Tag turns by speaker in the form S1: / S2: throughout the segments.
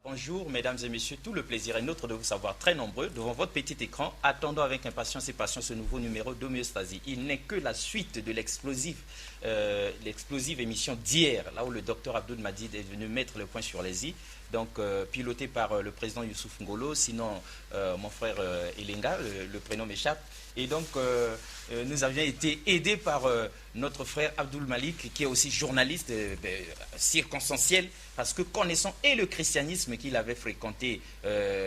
S1: Bonjour mesdames et messieurs, tout le plaisir est nôtre de vous savoir très nombreux devant votre petit écran. Attendons avec impatience et passion ce nouveau numéro d'Homéostasie. Il n'est que la suite de l'explosive émission d'hier, là où le docteur Abdoul Madid est venu mettre le point sur les i. Donc piloté par le président Youssouf Ngolo, sinon mon frère Elenga, le prénom m'échappe. Et donc nous avions été aidés par notre frère Abdoul Malik, qui est aussi journaliste circonstanciel, parce que connaissant et le christianisme qu'il avait fréquenté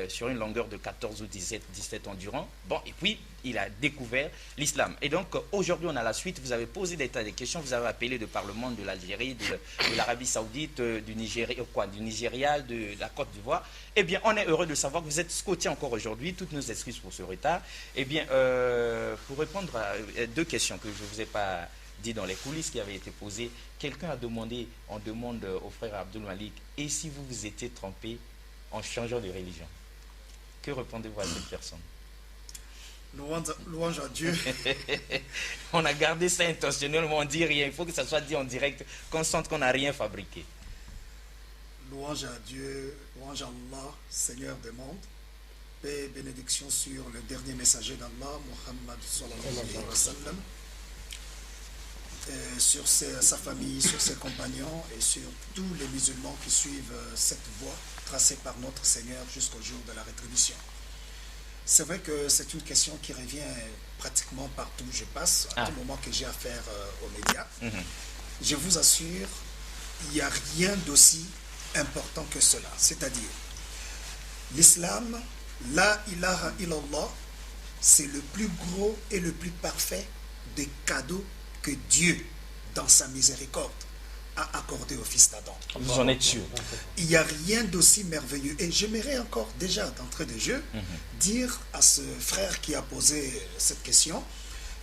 S1: sur une longueur de 14 ou 17 ans durant, bon, et puis il a découvert l'islam. Et donc aujourd'hui on a la suite. Vous avez posé des tas de questions, vous avez appelé de par le monde de l'Algérie, de l'Arabie Saoudite, du Nigeria, de la Côte d'Ivoire. Eh bien on est heureux de savoir que vous êtes scotché encore aujourd'hui. Toutes nos excuses pour ce retard. Eh bien pour répondre à deux questions que je ne vous ai pas dit dans les coulisses qui avaient été posées, quelqu'un a demandé, on demande au frère Abdoul Malik, et si vous vous étiez trompé en changeant de religion? Que répondez-vous à cette personne?
S2: Louange à Dieu.
S1: On a gardé ça intentionnellement, on ne dit rien. Il faut que ça soit dit en direct, qu'on sente qu'on n'a rien fabriqué.
S2: Louange à Dieu, louange à Allah, Seigneur des mondes. Paix et bénédiction sur le dernier messager d'Allah, Muhammad sallallahu alayhi wa sallam, sur sa famille, sur ses compagnons et sur tous les musulmans qui suivent cette voie tracée par notre Seigneur jusqu'au jour de la rétribution. C'est vrai que c'est une question qui revient pratiquement partout où je passe, à tout moment que j'ai affaire aux médias. Je vous assure, il n'y a rien d'aussi important que cela. C'est-à-dire, l'islam, la ilaha illallah, c'est le plus gros et le plus parfait des cadeaux que Dieu, dans sa miséricorde, a accordé au fils d'Adam.
S1: Vous en êtes sûr?
S2: Il n'y a rien d'aussi merveilleux. Et j'aimerais encore, déjà d'entrée de jeu, dire à ce frère qui a posé cette question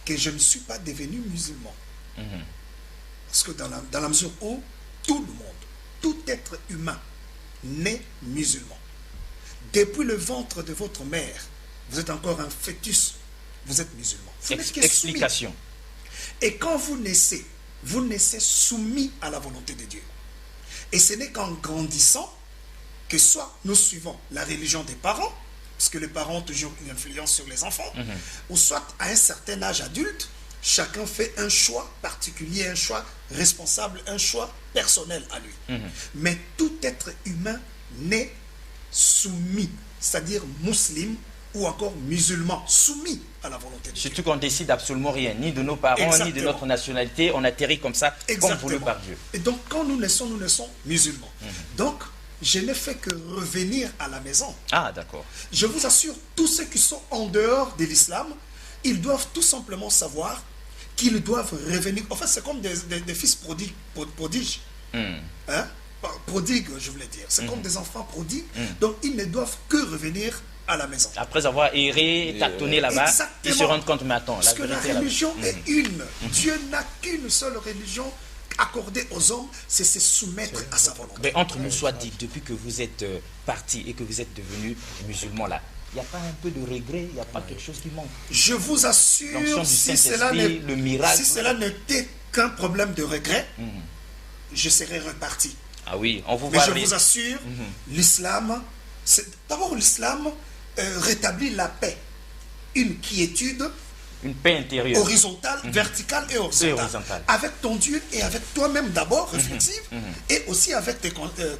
S2: que je ne suis pas devenu musulman. Parce que dans la mesure où tout le monde, tout être humain naît musulman. Depuis le ventre de votre mère, vous êtes encore un fœtus, vous êtes musulman.
S1: Explication.
S2: Et quand vous naissez soumis à la volonté de Dieu. Et ce n'est qu'en grandissant que soit nous suivons la religion des parents, parce que les parents ont toujours une influence sur les enfants, ou soit à un certain âge adulte, chacun fait un choix particulier, un choix responsable, un choix personnel à lui. Mais tout être humain naît soumis, c'est-à-dire musulman ou encore musulman, soumis à la volonté de Dieu.
S1: Surtout qu'on décide absolument rien, ni de nos parents, ni de notre nationalité, on atterrit comme ça, comme voulu par Dieu.
S2: Et donc quand nous naissons musulmans. Donc je n'ai fait que revenir à la maison.
S1: Ah, d'accord.
S2: Je vous assure, tous ceux qui sont en dehors de l'islam, ils doivent tout simplement savoir qu'ils doivent revenir. En fait, c'est comme des fils prodiges. Hein? Prodigues, je voulais dire. C'est comme des enfants prodigues. Donc, ils ne doivent que revenir à la maison.
S1: Après avoir erré, tâtonné là-bas, ils se rendent compte, mais attends,
S2: parce que la religion est une. Dieu n'a qu'une seule religion accordée aux hommes, c'est se soumettre à sa volonté.
S1: Mais entre nous soit dit, depuis que vous êtes parti et que vous êtes devenu musulman là, il n'y a pas un peu de regret, il n'y a pas quelque chose qui manque?
S2: Je vous assure, si cela n'était qu'un problème de regret, je serais reparti.
S1: Ah oui, on vous
S2: voit. Mais je vous assure, l'islam, d'abord l'islam rétablit la paix, une quiétude,
S1: une paix intérieure,
S2: horizontale, verticale et horizontale. Avec ton Dieu et avec toi-même d'abord, réflexive, et aussi avec tes confrères,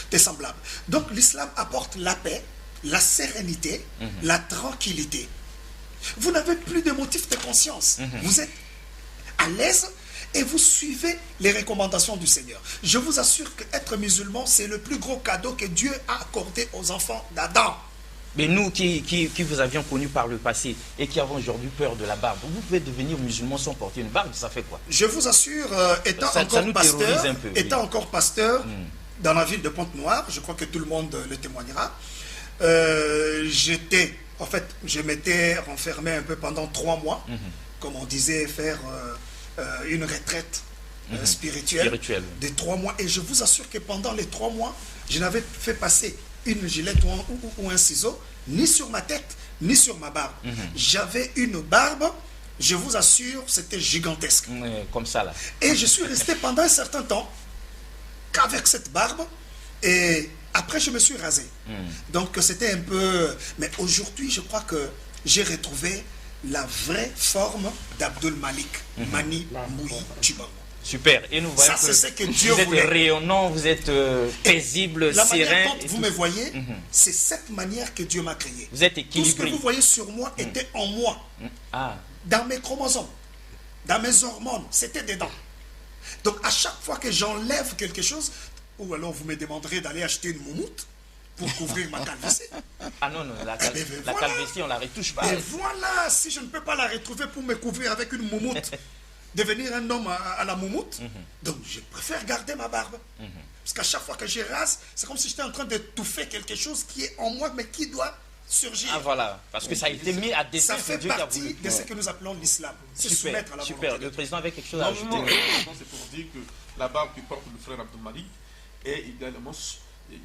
S2: tes semblables. Donc l'islam apporte la paix, la sérénité, la tranquillité. Vous n'avez plus de motifs de conscience. Vous êtes à l'aise et vous suivez les recommandations du Seigneur. Je vous assure qu'être musulman, c'est le plus gros cadeau que Dieu a accordé aux enfants d'Adam.
S1: Mais nous qui vous avions connus par le passé et qui avons aujourd'hui peur de la barbe, vous pouvez devenir musulman sans porter une barbe, ça fait quoi?
S2: Je vous assure, étant encore pasteur dans la ville de Pointe-Noire, je crois que tout le monde le témoignera, je m'étais renfermé un peu pendant 3 mois, comme on disait, faire une retraite spirituelle de 3 mois. Et je vous assure que pendant les 3 mois, je n'avais fait passer une gilette ou un ciseau, ni sur ma tête, ni sur ma barbe. J'avais une barbe, je vous assure, c'était gigantesque.
S1: Comme ça, là.
S2: Et je suis resté pendant un certain temps qu'avec cette barbe. Et après, je me suis rasé. Donc, c'était un peu... Mais aujourd'hui, je crois que j'ai retrouvé la vraie forme d'Abdul Malik, Mani Moui Tchibango.
S1: Super. Et nous voyons
S2: que Dieu
S1: vous êtes
S2: voulait.
S1: Rayonnant, vous êtes paisible,
S2: la
S1: serein.
S2: Manière dont vous me voyez, c'est cette manière que Dieu m'a créé.
S1: Vous êtes
S2: Tout
S1: équilibré.
S2: ce que vous voyez sur moi était en moi. Dans mes chromosomes, dans mes hormones, c'était dedans. Donc, à chaque fois que j'enlève quelque chose, ou alors vous me demanderez d'aller acheter une moumoute pour couvrir ma calvitie.
S1: Ah non, la calvitie, on ne la retouche pas.
S2: Et voilà, si je ne peux pas la retrouver pour me couvrir avec une moumoute, devenir un homme à la moumoute, donc je préfère garder ma barbe. Parce qu'à chaque fois que je rase, c'est comme si j'étais en train d'étouffer quelque chose qui est en moi, mais qui doit surgir.
S1: Ah voilà, parce que ça a été mis à dessein.
S2: Ça fait partie de ce que nous appelons l'islam. C'est soumettre à la volonté.
S1: Super, le président avait quelque chose à ajouter.
S3: Non, c'est pour dire que la barbe que porte le frère Abdul Malik est également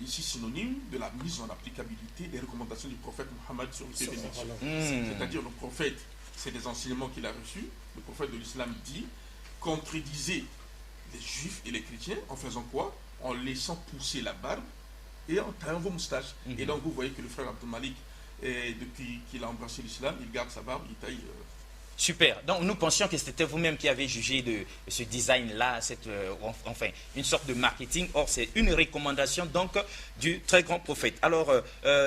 S3: ici synonyme de la mise en applicabilité des recommandations du prophète Mohammed sur le bénédiction. C'est-à-dire le prophète, c'est des enseignements qu'il a reçus. Le prophète de l'islam dit, contredisez les juifs et les chrétiens en faisant quoi? En laissant pousser la barbe et en taillant vos moustaches. Et donc vous voyez que le frère Abdul Malik, depuis qu'il a embrassé l'islam, il garde sa barbe, il taille...
S1: Super. Donc nous pensions que c'était vous-même qui avez jugé de ce design-là, enfin une sorte de marketing. Or c'est une recommandation donc du très grand prophète. Alors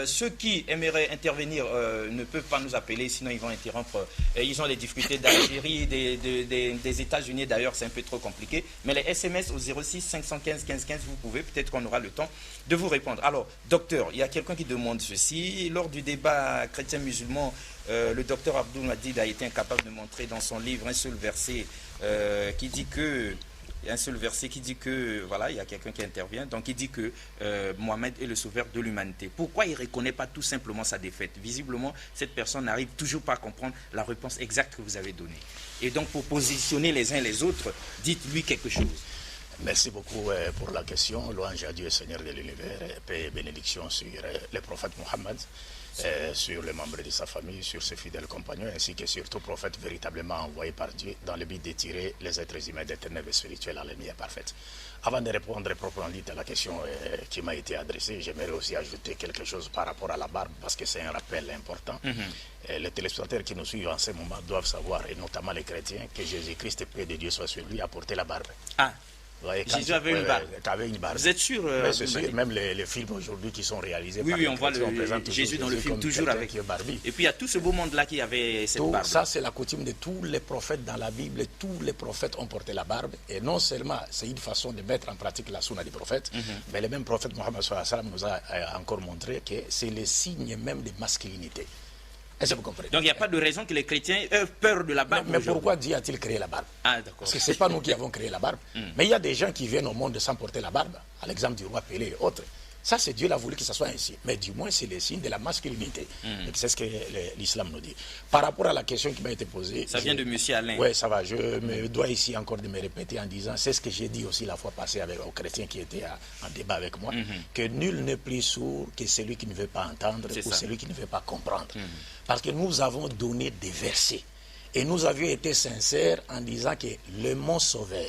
S1: ceux qui aimeraient intervenir ne peuvent pas nous appeler, sinon ils vont interrompre. Ils ont les difficultés d'Algérie, des États-Unis d'ailleurs, c'est un peu trop compliqué. Mais les SMS au 06 515 15 15, vous pouvez, peut-être qu'on aura le temps de vous répondre. Alors docteur, il y a quelqu'un qui demande ceci. Lors du débat chrétien-musulman, le docteur Abdul Madid a été incapable de montrer dans son livre un seul verset qui dit que voilà, il y a quelqu'un qui intervient, donc il dit que Mohamed est le sauveur de l'humanité. Pourquoi il ne reconnaît pas tout simplement sa défaite? Visiblement, cette personne n'arrive toujours pas à comprendre la réponse exacte que vous avez donnée. Et donc, pour positionner les uns les autres, dites-lui quelque chose.
S4: Merci beaucoup pour la question. Louange à Dieu, Seigneur de l'univers, paix et bénédiction sur le prophète Mohammed, sur les membres de sa famille, sur ses fidèles compagnons, ainsi que sur tout prophète véritablement envoyé par Dieu dans le but de tirer les êtres humains des ténèbres spirituelles à la lumière parfaite. Avant de répondre proprement dit à la question qui m'a été adressée, j'aimerais aussi ajouter quelque chose par rapport à la barbe, parce que c'est un rappel important. Les téléspectateurs qui nous suivent en ce moment doivent savoir, et notamment les chrétiens, que Jésus-Christ, paix de Dieu soit sur lui, a porté la barbe.
S1: Jésus avait une barbe. Vous êtes sûr?
S4: Même les films aujourd'hui qui sont réalisés
S1: par on voit Jésus dans le film toujours avec
S4: barbe.
S1: Et puis il y a tout ce beau monde-là qui avait cette barbe.
S4: Ça, c'est la coutume de tous les prophètes dans la Bible. Tous les prophètes ont porté la barbe. Et non seulement c'est une façon de mettre en pratique la sunna des prophètes, mais le même prophète Mohammed nous a encore montré que c'est le signe même de masculinité. Est-ce que vous comprenez? Donc
S1: il n'y a pas de raison que les chrétiens aient peur de la barbe.
S4: Mais pourquoi Dieu a-t-il créé la barbe? Parce que ce n'est pas nous qui avons créé la barbe. Mais il y a des gens qui viennent au monde sans porter la barbe, à l'exemple du roi Pélé et autres. Ça, c'est Dieu l'a voulu que ça soit ainsi. Mais du moins, c'est le signe de la masculinité. C'est ce que l'islam nous dit. Par rapport à la question qui m'a été posée...
S1: Ça vient de M. Alain.
S4: Oui, ça va. Je me dois ici encore de me répéter en disant, c'est ce que j'ai dit aussi la fois passée aux chrétiens qui étaient en débat avec moi, que nul n'est plus sourd que celui qui ne veut pas entendre ou celui qui ne veut pas comprendre. Parce que nous avons donné des versets. Et nous avions été sincères en disant que le mot sauveur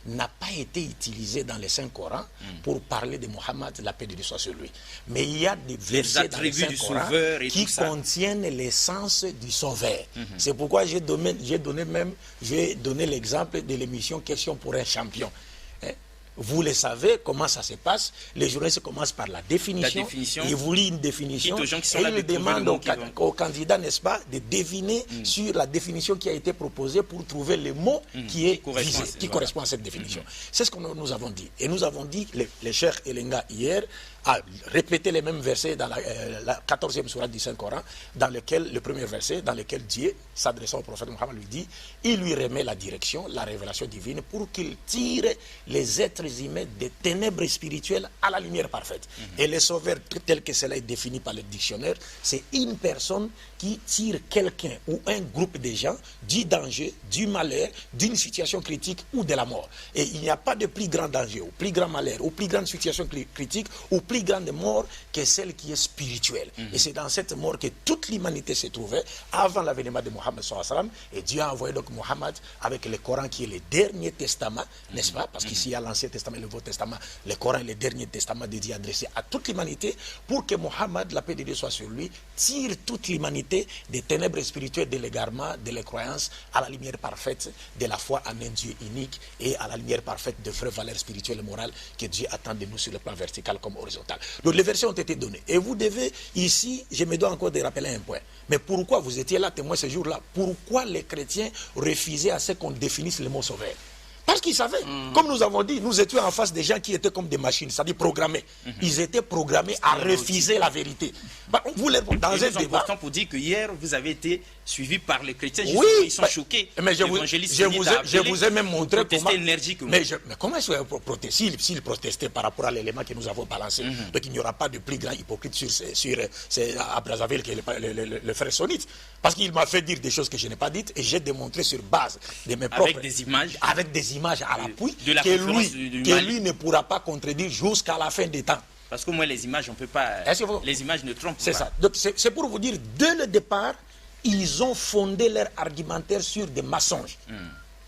S4: n'a pas été utilisé dans le Saint-Coran pour parler de Mohammed, la paix de Dieu soit sur lui. Mais il y a des versets dans le Saint-Coran qui contiennent l'essence du sauveur. C'est pourquoi j'ai donné l'exemple de l'émission Question pour un champion. Vous le savez, comment ça se passe. Les journalistes commencent par la définition. Ils vous lisent une définition. Et ils demandent aux candidats, n'est-ce pas, de deviner sur la définition qui a été proposée pour trouver le mot qui correspond à cette définition. C'est ce que nous avons dit. Et nous avons dit, les chers Elenga hier, a répété les mêmes versets dans la 14e sourate du Saint-Coran, dans lequel, le premier verset, dans lequel Dieu, s'adressant au prophète Mohammed, lui dit, il lui remet la direction, la révélation divine, pour qu'il tire les êtres humains des ténèbres spirituelles à la lumière parfaite. Et le sauveur, tel que cela est défini par le dictionnaire, c'est une personne qui tire quelqu'un ou un groupe de gens du danger, du malheur, d'une situation critique ou de la mort. Et il n'y a pas de plus grand danger, ou plus grand malheur, ou plus grande situation critique, ou plus grande mort que celle qui est spirituelle. Et c'est dans cette mort que toute l'humanité se trouvait avant l'avènement de Mohammed sallallahu alayhi wa sallam. Et Dieu a envoyé donc Mohammed avec le Coran qui est le dernier testament, n'est-ce pas? Parce qu'ici il y a l'Ancien Testament et le Nouveau Testament. Le Coran est le dernier testament de Dieu adressé à toute l'humanité pour que Mohammed, la paix de Dieu soit sur lui, tire toute l'humanité des ténèbres spirituelles, de l'égarement, de la croyance, à la lumière parfaite de la foi en un Dieu unique et à la lumière parfaite de vraies valeurs spirituelles et morales que Dieu attend de nous sur le plan vertical comme horizontal. Donc les versets ont été donnés. Et vous devez, ici, je me dois encore de rappeler un point. Mais pourquoi vous étiez là, témoin, ce jour-là? Pourquoi les chrétiens refusaient à ce qu'on définisse le mot sauveur? Parce qu'ils savaient, comme nous avons dit, nous étions en face des gens qui étaient comme des machines, c'est-à-dire programmés. Ils étaient programmés à refuser la vérité. Vous les, dans un débat,
S1: important pour dire que hier, vous avez été suivi par les chrétiens.
S4: Oui,
S1: ils sont choqués.
S4: Mais je vous ai même montré comment...
S1: Mais
S4: comment est-ce qu'ils protestaient s'ils protestaient par rapport à l'élément que nous avons balancé? Donc il n'y aura pas de plus grand hypocrite à Brazzaville que le frère Sonite. Parce qu'il m'a fait dire des choses que je n'ai pas dites et j'ai démontré sur base de mes propres... Avec des images à l'appui que lui ne pourra pas contredire jusqu'à la fin des temps.
S1: Parce qu'au moins les images, on ne peut pas... Les images ne trompent pas.
S4: C'est ça. Donc c'est pour vous dire, dès le départ, ils ont fondé leur argumentaire sur des mensonges.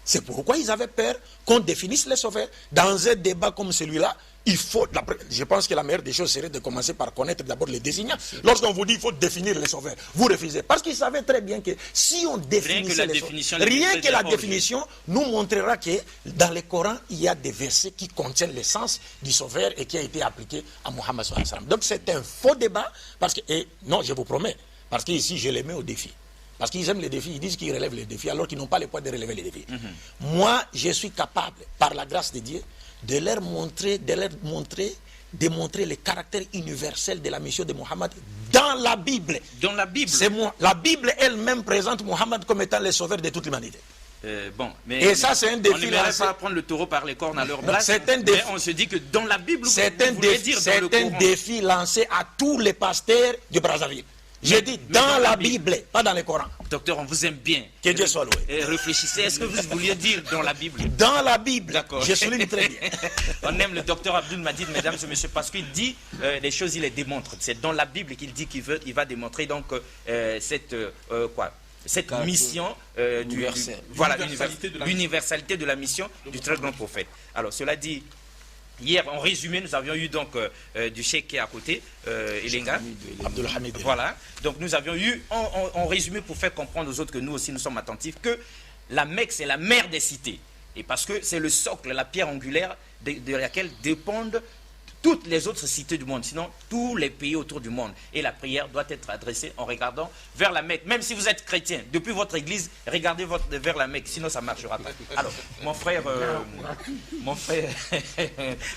S4: C'est pourquoi ils avaient peur qu'on définisse les sauveurs. Dans un débat comme celui-là, je pense que la meilleure des choses serait de commencer par connaître d'abord les désignants. Lorsqu'on vous dit qu'il faut définir les sauveurs, vous refusez. Parce qu'ils savaient très bien que si on définissait les sauveurs, rien que la définition nous montrera que dans le Coran, il y a des versets qui contiennent l'essence du sauveur et qui a été appliqué à Mohammed sallallahu alayhi wa sallam. Donc c'est un faux débat. Non, je vous promets, parce qu'ici je les mets au défi. Parce qu'ils aiment les défis, ils disent qu'ils relèvent les défis alors qu'ils n'ont pas le poids de relever les défis. Moi, je suis capable, par la grâce de Dieu, de leur montrer démontrer le caractère universel de la mission de Mohammed dans la Bible.
S1: Dans la Bible.
S4: La Bible elle-même présente Mohammed comme étant le sauveur de toute l'humanité.
S1: Et
S4: ça, c'est un défi.
S1: On n'aimerait pas prendre le taureau par les cornes à leur place.
S4: Mais
S1: on se dit que dans la Bible,
S4: c'est un défi lancé à tous les pasteurs de Brazzaville. J'ai dit dans la Bible, pas dans le Coran.
S1: Docteur, on vous aime bien.
S4: Que Dieu soit loué.
S1: Réfléchissez, est-ce que vous vouliez dire dans la Bible?
S4: Dans la Bible,
S1: d'accord.
S4: Je souligne très bien.
S1: On aime le docteur Abdul Majid, mesdames et messieurs, parce qu'il dit les choses, il les démontre. C'est dans la Bible qu'il dit qu'il va démontrer donc cette mission l'universalité de la mission du très grand prophète. Alors, cela dit, hier, en résumé, nous avions eu donc du cheikh qui est à côté, Elenga.
S4: Abdelhamid.
S1: Voilà. Donc nous avions eu, en résumé, pour faire comprendre aux autres que nous aussi nous sommes attentifs, que la Mecque, c'est la mère des cités. Et parce que c'est le socle, la pierre angulaire de laquelle dépendent toutes les autres cités du monde, sinon tous les pays autour du monde. Et la prière doit être adressée en regardant vers la Mecque. Même si vous êtes chrétien, depuis votre église, regardez vers la Mecque, sinon ça ne marchera pas. Alors, mon frère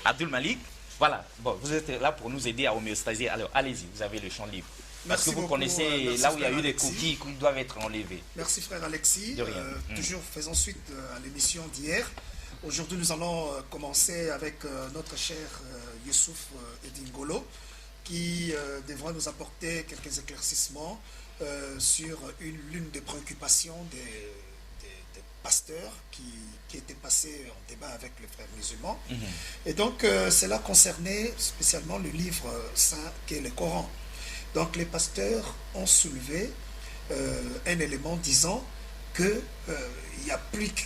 S1: Abdul Malik, voilà, bon, vous êtes là pour nous aider à homéostaser. Alors, allez-y, vous avez le champ libre. Parce que vous connaissez là où il y a eu des coquilles qui doivent être enlevées.
S2: Merci frère Alexis.
S1: De rien.
S2: Toujours faisons suite à l'émission d'hier. Aujourd'hui, nous allons commencer avec notre cher Youssouf Edingolo qui devra nous apporter quelques éclaircissements sur l'une des préoccupations des pasteurs qui étaient passés en débat avec les frères musulmans. Et donc, cela concernait spécialement le livre saint qui est le Coran. Donc, les pasteurs ont soulevé un élément disant qu'il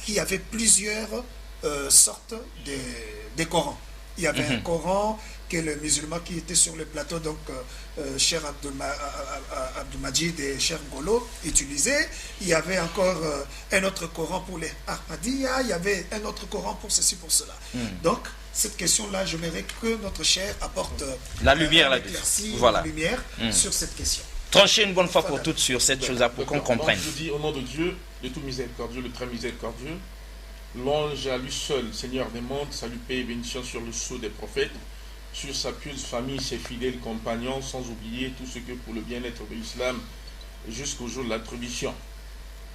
S2: y avait plusieurs sortes de Corans. Il y avait un Coran que le musulman qui était sur le plateau, donc cher Abdelmajid et cher Ngolo utilisaient. Il y avait encore un autre Coran pour les Ahmadiyya, il y avait un autre Coran pour ceci, pour cela. Donc, cette question-là, j'aimerais que notre cher apporte
S1: la lumière là-dessus. Voilà.
S2: La lumière sur cette question.
S1: Tranchez une bonne fois pour toutes sur cette chose-là pour qu'on comprenne.
S3: Je dis au nom de Dieu, de tout miséricordieux, le très miséricordieux, louange à lui seul, Seigneur des mondes, salut, paix et bénédiction sur le sceau des prophètes, sur sa pieuse famille, ses fidèles compagnons, sans oublier tout ce que pour le bien-être de l'islam jusqu'au jour de l'attribution.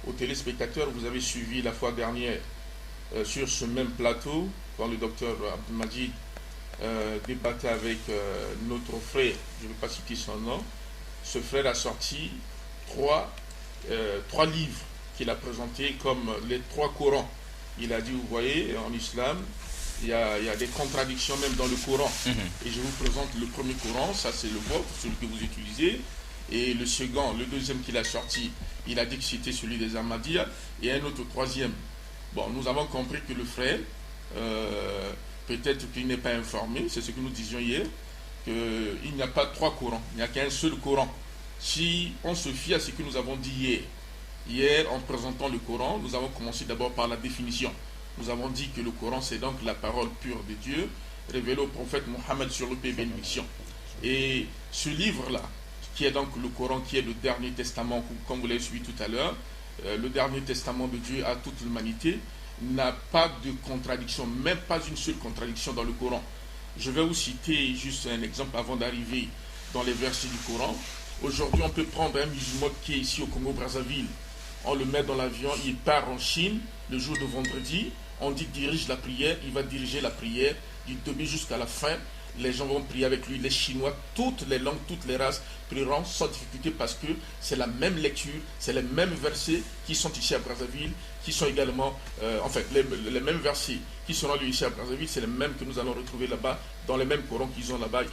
S3: Aux téléspectateurs, vous avez suivi la fois dernière sur ce même plateau, quand le docteur Abdelmajid débattait avec notre frère, je ne vais pas citer son nom. Ce frère a sorti trois livres qu'il a présentés comme les 3 Corans. Il a dit, vous voyez, en islam, il y a des contradictions même dans le Coran. Et je vous présente le premier Coran, ça c'est le vôtre, celui que vous utilisez. Et le second, le deuxième qu'il a sorti, il a dit que c'était celui des Ahmadiyya. Et un autre troisième. Bon, nous avons compris que le frère, peut-être qu'il n'est pas informé, c'est ce que nous disions hier, qu'il n'y a pas 3 Corans, il n'y a qu'un seul Coran. Si on se fie à ce que nous avons dit hier en présentant le Coran, nous avons commencé d'abord par la définition. Nous avons dit que le Coran c'est donc la parole pure de Dieu, révélée au prophète Mohammed sur le paix et bénédiction. Et ce livre-là, qui est donc le Coran, qui est le dernier testament, comme vous l'avez suivi tout à l'heure, le dernier testament de Dieu à toute l'humanité, n'a pas de contradiction, même pas une seule contradiction dans le Coran. Je vais vous citer juste un exemple avant d'arriver dans les versets du Coran. Aujourd'hui, on peut prendre un musulman qui est ici au Congo-Brazzaville, on le met dans l'avion, il part en Chine le jour de vendredi, on dit dirige la prière, il va diriger la prière du début jusqu'à la fin. Les gens vont prier avec lui, les Chinois, toutes les langues, toutes les races prieront sans difficulté parce que c'est la même lecture, c'est les mêmes versets qui sont ici à Brazzaville, qui sont également, les mêmes versets qui seront lus ici à Brazzaville, c'est les mêmes que nous allons retrouver là-bas, dans les mêmes Corans qu'ils ont là-bas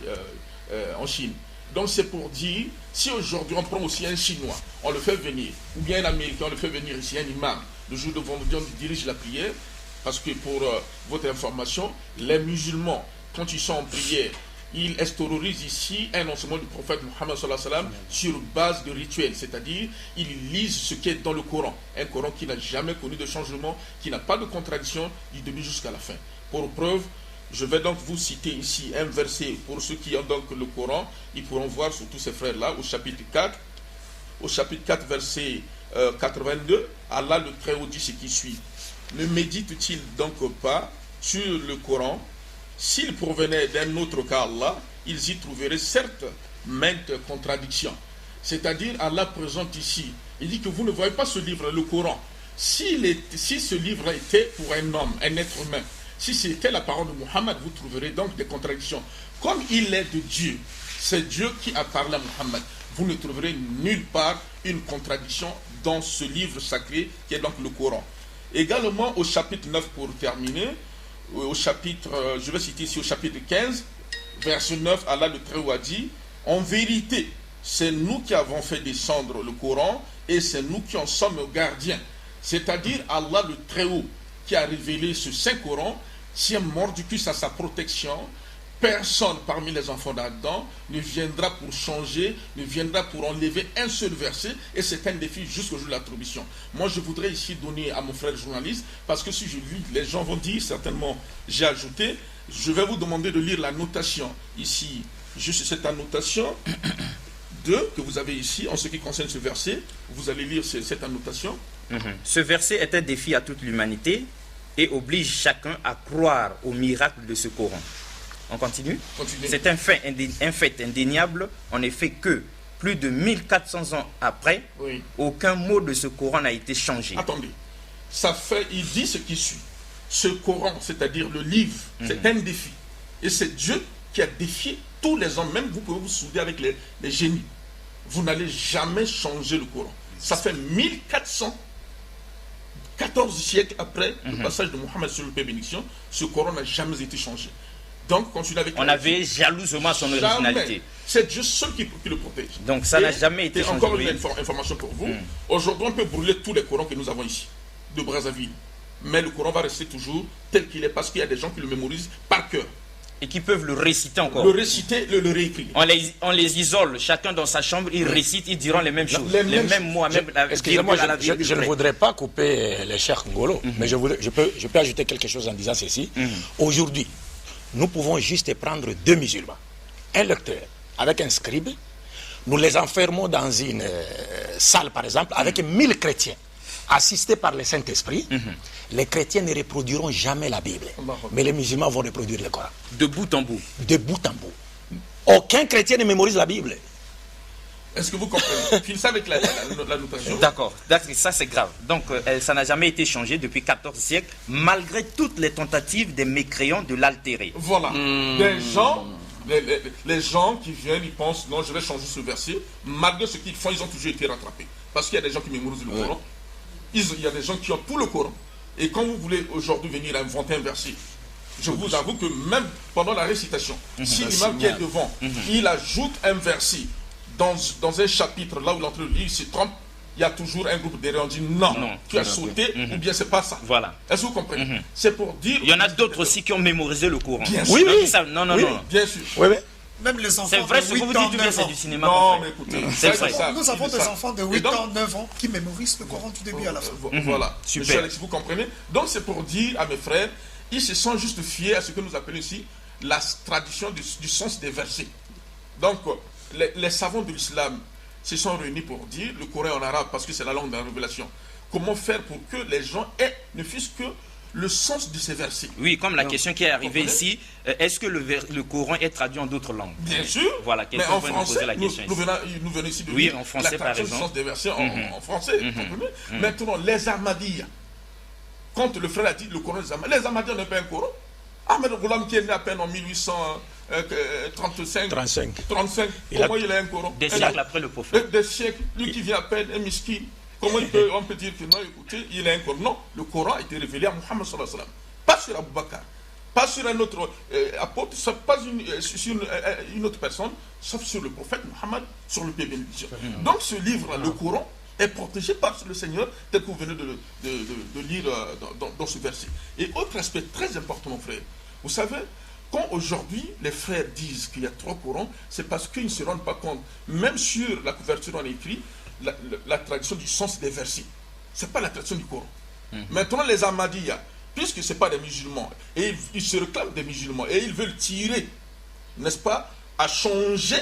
S3: en Chine. Donc c'est pour dire, si aujourd'hui on prend aussi un Chinois, on le fait venir, ou bien un Américain, on le fait venir ici, un imam, le jour de vendredi, on dirige la prière, parce que pour votre information, les musulmans, quand ils sont en prière, ils extériorisent ici un enseignement du prophète Mohammed sallallahu alayhi wa sallam sur base de rituels, c'est-à-dire ils lisent ce qui est dans le Coran, un Coran qui n'a jamais connu de changement, qui n'a pas de contradiction du début jusqu'à la fin. Pour preuve, je vais donc vous citer ici un verset pour ceux qui ont donc le Coran, ils pourront voir sur tous ces frères-là au chapitre 4, verset 82, Allah le Très-Haut dit ce qui suit. Ne médite-t-il donc pas sur le Coran? S'il provenait d'un autre qu'Allah, ils y trouveraient certes maintes contradictions. C'est-à-dire, Allah présente ici, il dit que vous ne voyez pas ce livre, le Coran. Si ce livre était pour un homme, un être humain, si c'était la parole de Muhammad, vous trouverez donc des contradictions. Comme il est de Dieu, c'est Dieu qui a parlé à Muhammad. Vous ne trouverez nulle part une contradiction dans ce livre sacré qui est donc le Coran. Également au chapitre 9 pour terminer, au chapitre, je vais citer ici au chapitre 15, verset 9, Allah le Très-Haut a dit, en vérité, c'est nous qui avons fait descendre le Coran et c'est nous qui en sommes gardiens. C'est-à-dire Allah le Très-Haut qui a révélé ce Saint Coran tient mordicus à sa protection. Personne parmi les enfants d'Adam ne viendra pour changer, ne viendra pour enlever un seul verset, et c'est un défi jusqu'au jour de l'attribution. Moi, je voudrais ici donner à mon frère journaliste, parce que si je lis, les gens vont dire, certainement, j'ai ajouté, je vais vous demander de lire la notation ici, juste cette annotation 2 que vous avez ici, en ce qui concerne ce verset, vous allez lire cette annotation.
S1: Ce verset est un défi à toute l'humanité et oblige chacun à croire au miracle de ce Coran. On continue. C'est un fait indéniable, en effet, que plus de 1400 ans après, aucun mot de ce Coran n'a été changé.
S3: Attendez, il dit ce qui suit. Ce Coran, c'est-à-dire le livre, c'est un défi. Et c'est Dieu qui a défié tous les hommes. Même vous pouvez vous souder avec les génies. Vous n'allez jamais changer le Coran. Ça fait 14 siècles après le passage de Mohammed sur le paix et bénédiction, ce Coran n'a jamais été changé. Donc, avec
S1: on avait jalousement son originalité.
S3: C'est Dieu seul qui le protège.
S1: Donc, ça n'a jamais été changé.
S3: Encore une information pour vous. Aujourd'hui, on peut brûler tous les Corans que nous avons ici, de Brazzaville. Mais le Coran va rester toujours tel qu'il est parce qu'il y a des gens qui le mémorisent par cœur.
S1: Et qui peuvent le réciter encore.
S3: Le réciter, le réécrire.
S1: On les isole, chacun dans sa chambre, ils récitent, ils diront les mêmes choses. Les mêmes mots.
S4: Excusez-moi, je ne voudrais pas couper les chers Ngolo, mais je peux ajouter quelque chose en disant ceci. Aujourd'hui, nous pouvons juste prendre 2 musulmans, un lecteur avec un scribe, nous les enfermons dans une salle par exemple avec 1000 chrétiens assistés par le Saint-Esprit. Les chrétiens ne reproduiront jamais la Bible, mais les musulmans vont reproduire le Coran.
S1: De bout en bout.
S4: De bout en bout. Aucun chrétien ne mémorise la Bible.
S3: Est-ce que vous comprenez? Finissez avec la notation.
S1: D'accord, ça c'est grave. Donc ça n'a jamais été changé depuis 14 siècles, malgré toutes les tentatives des mécréants de l'altérer.
S3: Voilà. Les gens qui viennent, ils pensent, non, je vais changer ce verset. Malgré ce qu'ils font, ils ont toujours été rattrapés. Parce qu'il y a des gens qui mémorisent le Coran. Il y a des gens qui ont tout le Coran. Et quand vous voulez aujourd'hui venir inventer un verset, je vous avoue que même pendant la récitation, si l'imam qui est devant, il ajoute un verset dans un chapitre, là où l'entrée il se trompe, il y a toujours un groupe d'erreurs qui dit non, tu as sauté, ou bien c'est pas ça.
S1: Voilà.
S3: Est-ce que vous comprenez? C'est pour dire...
S1: Il y en a d'autres aussi qui ont mémorisé le Coran.
S3: Bien sûr.
S4: Oui, oui.
S1: Non,
S3: bien sûr.
S4: Oui, oui.
S2: Même les enfants
S1: c'est vrai,
S2: de
S1: ce
S2: 8
S1: que vous
S2: ans,
S1: dites, bien
S2: 9
S1: c'est
S2: ans.
S1: du cinéma.
S3: Non, mais écoutez,
S1: c'est vrai.
S2: Nous avons des enfants de 8 ans, 9 ans qui mémorisent le Coran du début à la fin.
S3: Voilà.
S1: Super.
S3: Monsieur Alex, vous comprenez? Donc c'est pour dire à mes frères, ils se sont juste fiés à ce que nous appelons ici la tradition du sens des versets. Donc les savants de l'islam se sont réunis pour dire le Coran en arabe parce que c'est la langue de la révélation. Comment faire pour que les gens aient ne fût-ce que le sens de ces versets?
S1: Oui, comme la question qui est arrivée ici, est-ce que le Coran est traduit en d'autres langues?
S3: Bien sûr.
S1: Voilà,
S3: mais en
S1: poser
S3: français,
S1: la question
S3: nous venons ici de
S1: oui, en français,
S3: la traduction du sens des versets en français. Maintenant, les Ahmadiyya, quand le frère a dit le Coran des Ahmadiyya, les Ahmadiyya n'ont pas un Coran. Ahmed Ghulam qui est né à peine en 1835, 35, comment il a un Coran?
S1: Des siècles après le prophète.
S3: Des siècles, lui qui vient à peine, un miskin. Comment on peut dire que non, écoutez, il a un Coran? Non, le Coran a été révélé à Muhammad sallallahu alayhi wa sallam, pas sur Abu Bakr, pas sur un autre apôtre, pas sur une autre personne, sauf sur le prophète Muhammad, sur le pays bénédiction. Donc ce livre, le Coran, est protégé par le Seigneur, tel que vous venez de lire dans ce verset. Et autre aspect très important, mon frère, vous savez, quand aujourd'hui les frères disent qu'il y a 3 Corans, c'est parce qu'ils ne se rendent pas compte, même sur la couverture on a écrit la traduction du sens des versets. Ce n'est pas la traduction du Coran. Maintenant, les Ahmadiyya, puisque ce n'est pas des musulmans, et ils se réclament des musulmans, et ils veulent tirer, n'est-ce pas, à changer,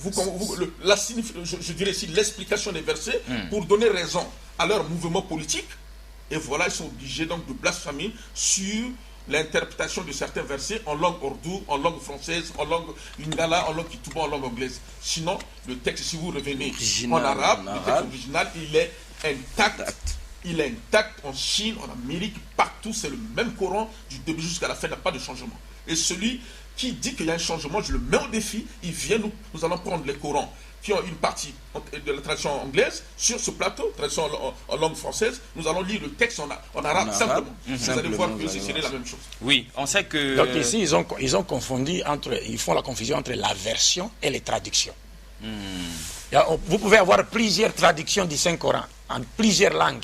S3: je dirais ici, l'explication des versets pour donner raison à leur mouvement politique. Et voilà, ils sont obligés donc de blasphémer sur l'interprétation de certains versets en langue ourdou, en langue française, en langue lingala, en langue kitouba, en langue anglaise. Sinon, le texte, si vous revenez en arabe, le texte original, il est intact. Il est intact en Chine, en Amérique, partout. C'est le même Coran du début jusqu'à la fin, il n'y a pas de changement. Et celui qui dit qu'il y a un changement, je le mets au défi, il vient, nous allons prendre les Corans qui ont une partie de la traduction anglaise sur ce plateau, traduction en langue française, nous allons lire le texte en arabe simplement. Vous allez voir que c'est la même chose.
S1: Oui, on sait que...
S4: Donc ici, ils ont confondu ils font la confusion entre la version et les traductions. Vous pouvez avoir plusieurs traductions du Saint-Coran en plusieurs langues,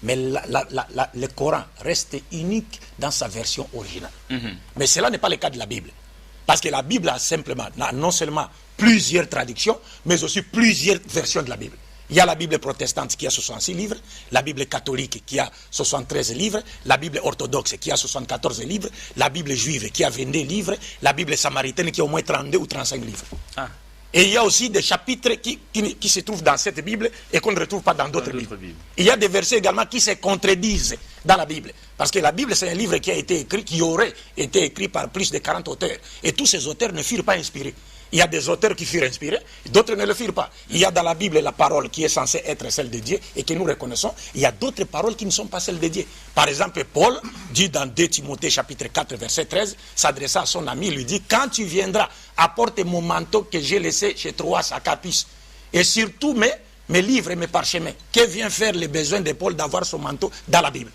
S4: mais le Coran reste unique dans sa version originale. Mais cela n'est pas le cas de la Bible. Parce que la Bible a non seulement plusieurs traductions, mais aussi plusieurs versions de la Bible. Il y a la Bible protestante qui a 66 livres, la Bible catholique qui a 73 livres, la Bible orthodoxe qui a 74 livres, la Bible juive qui a 22 livres, la Bible samaritaine qui a au moins 32 ou 35 livres. Et il y a aussi des chapitres qui se trouvent dans cette Bible et qu'on ne retrouve pas dans d'autres Bibles. Il y a des versets également qui se contredisent dans la Bible. Parce que la Bible, c'est un livre qui a été écrit, qui aurait été écrit par plus de 40 auteurs. Et tous ces auteurs ne furent pas inspirés. Il y a des auteurs qui furent inspirés, d'autres ne le furent pas. Il y a dans la Bible la parole qui est censée être celle de Dieu et que nous reconnaissons. Il y a d'autres paroles qui ne sont pas celles de Dieu. Par exemple, Paul dit dans 2 Timothée chapitre 4 verset 13, s'adressant à son ami, il lui dit, quand tu viendras, apporte mon manteau que j'ai laissé chez Troas à Carpus. Et surtout mes livres et mes parchemins. Que vient faire le besoin de Paul d'avoir son manteau dans la Bible?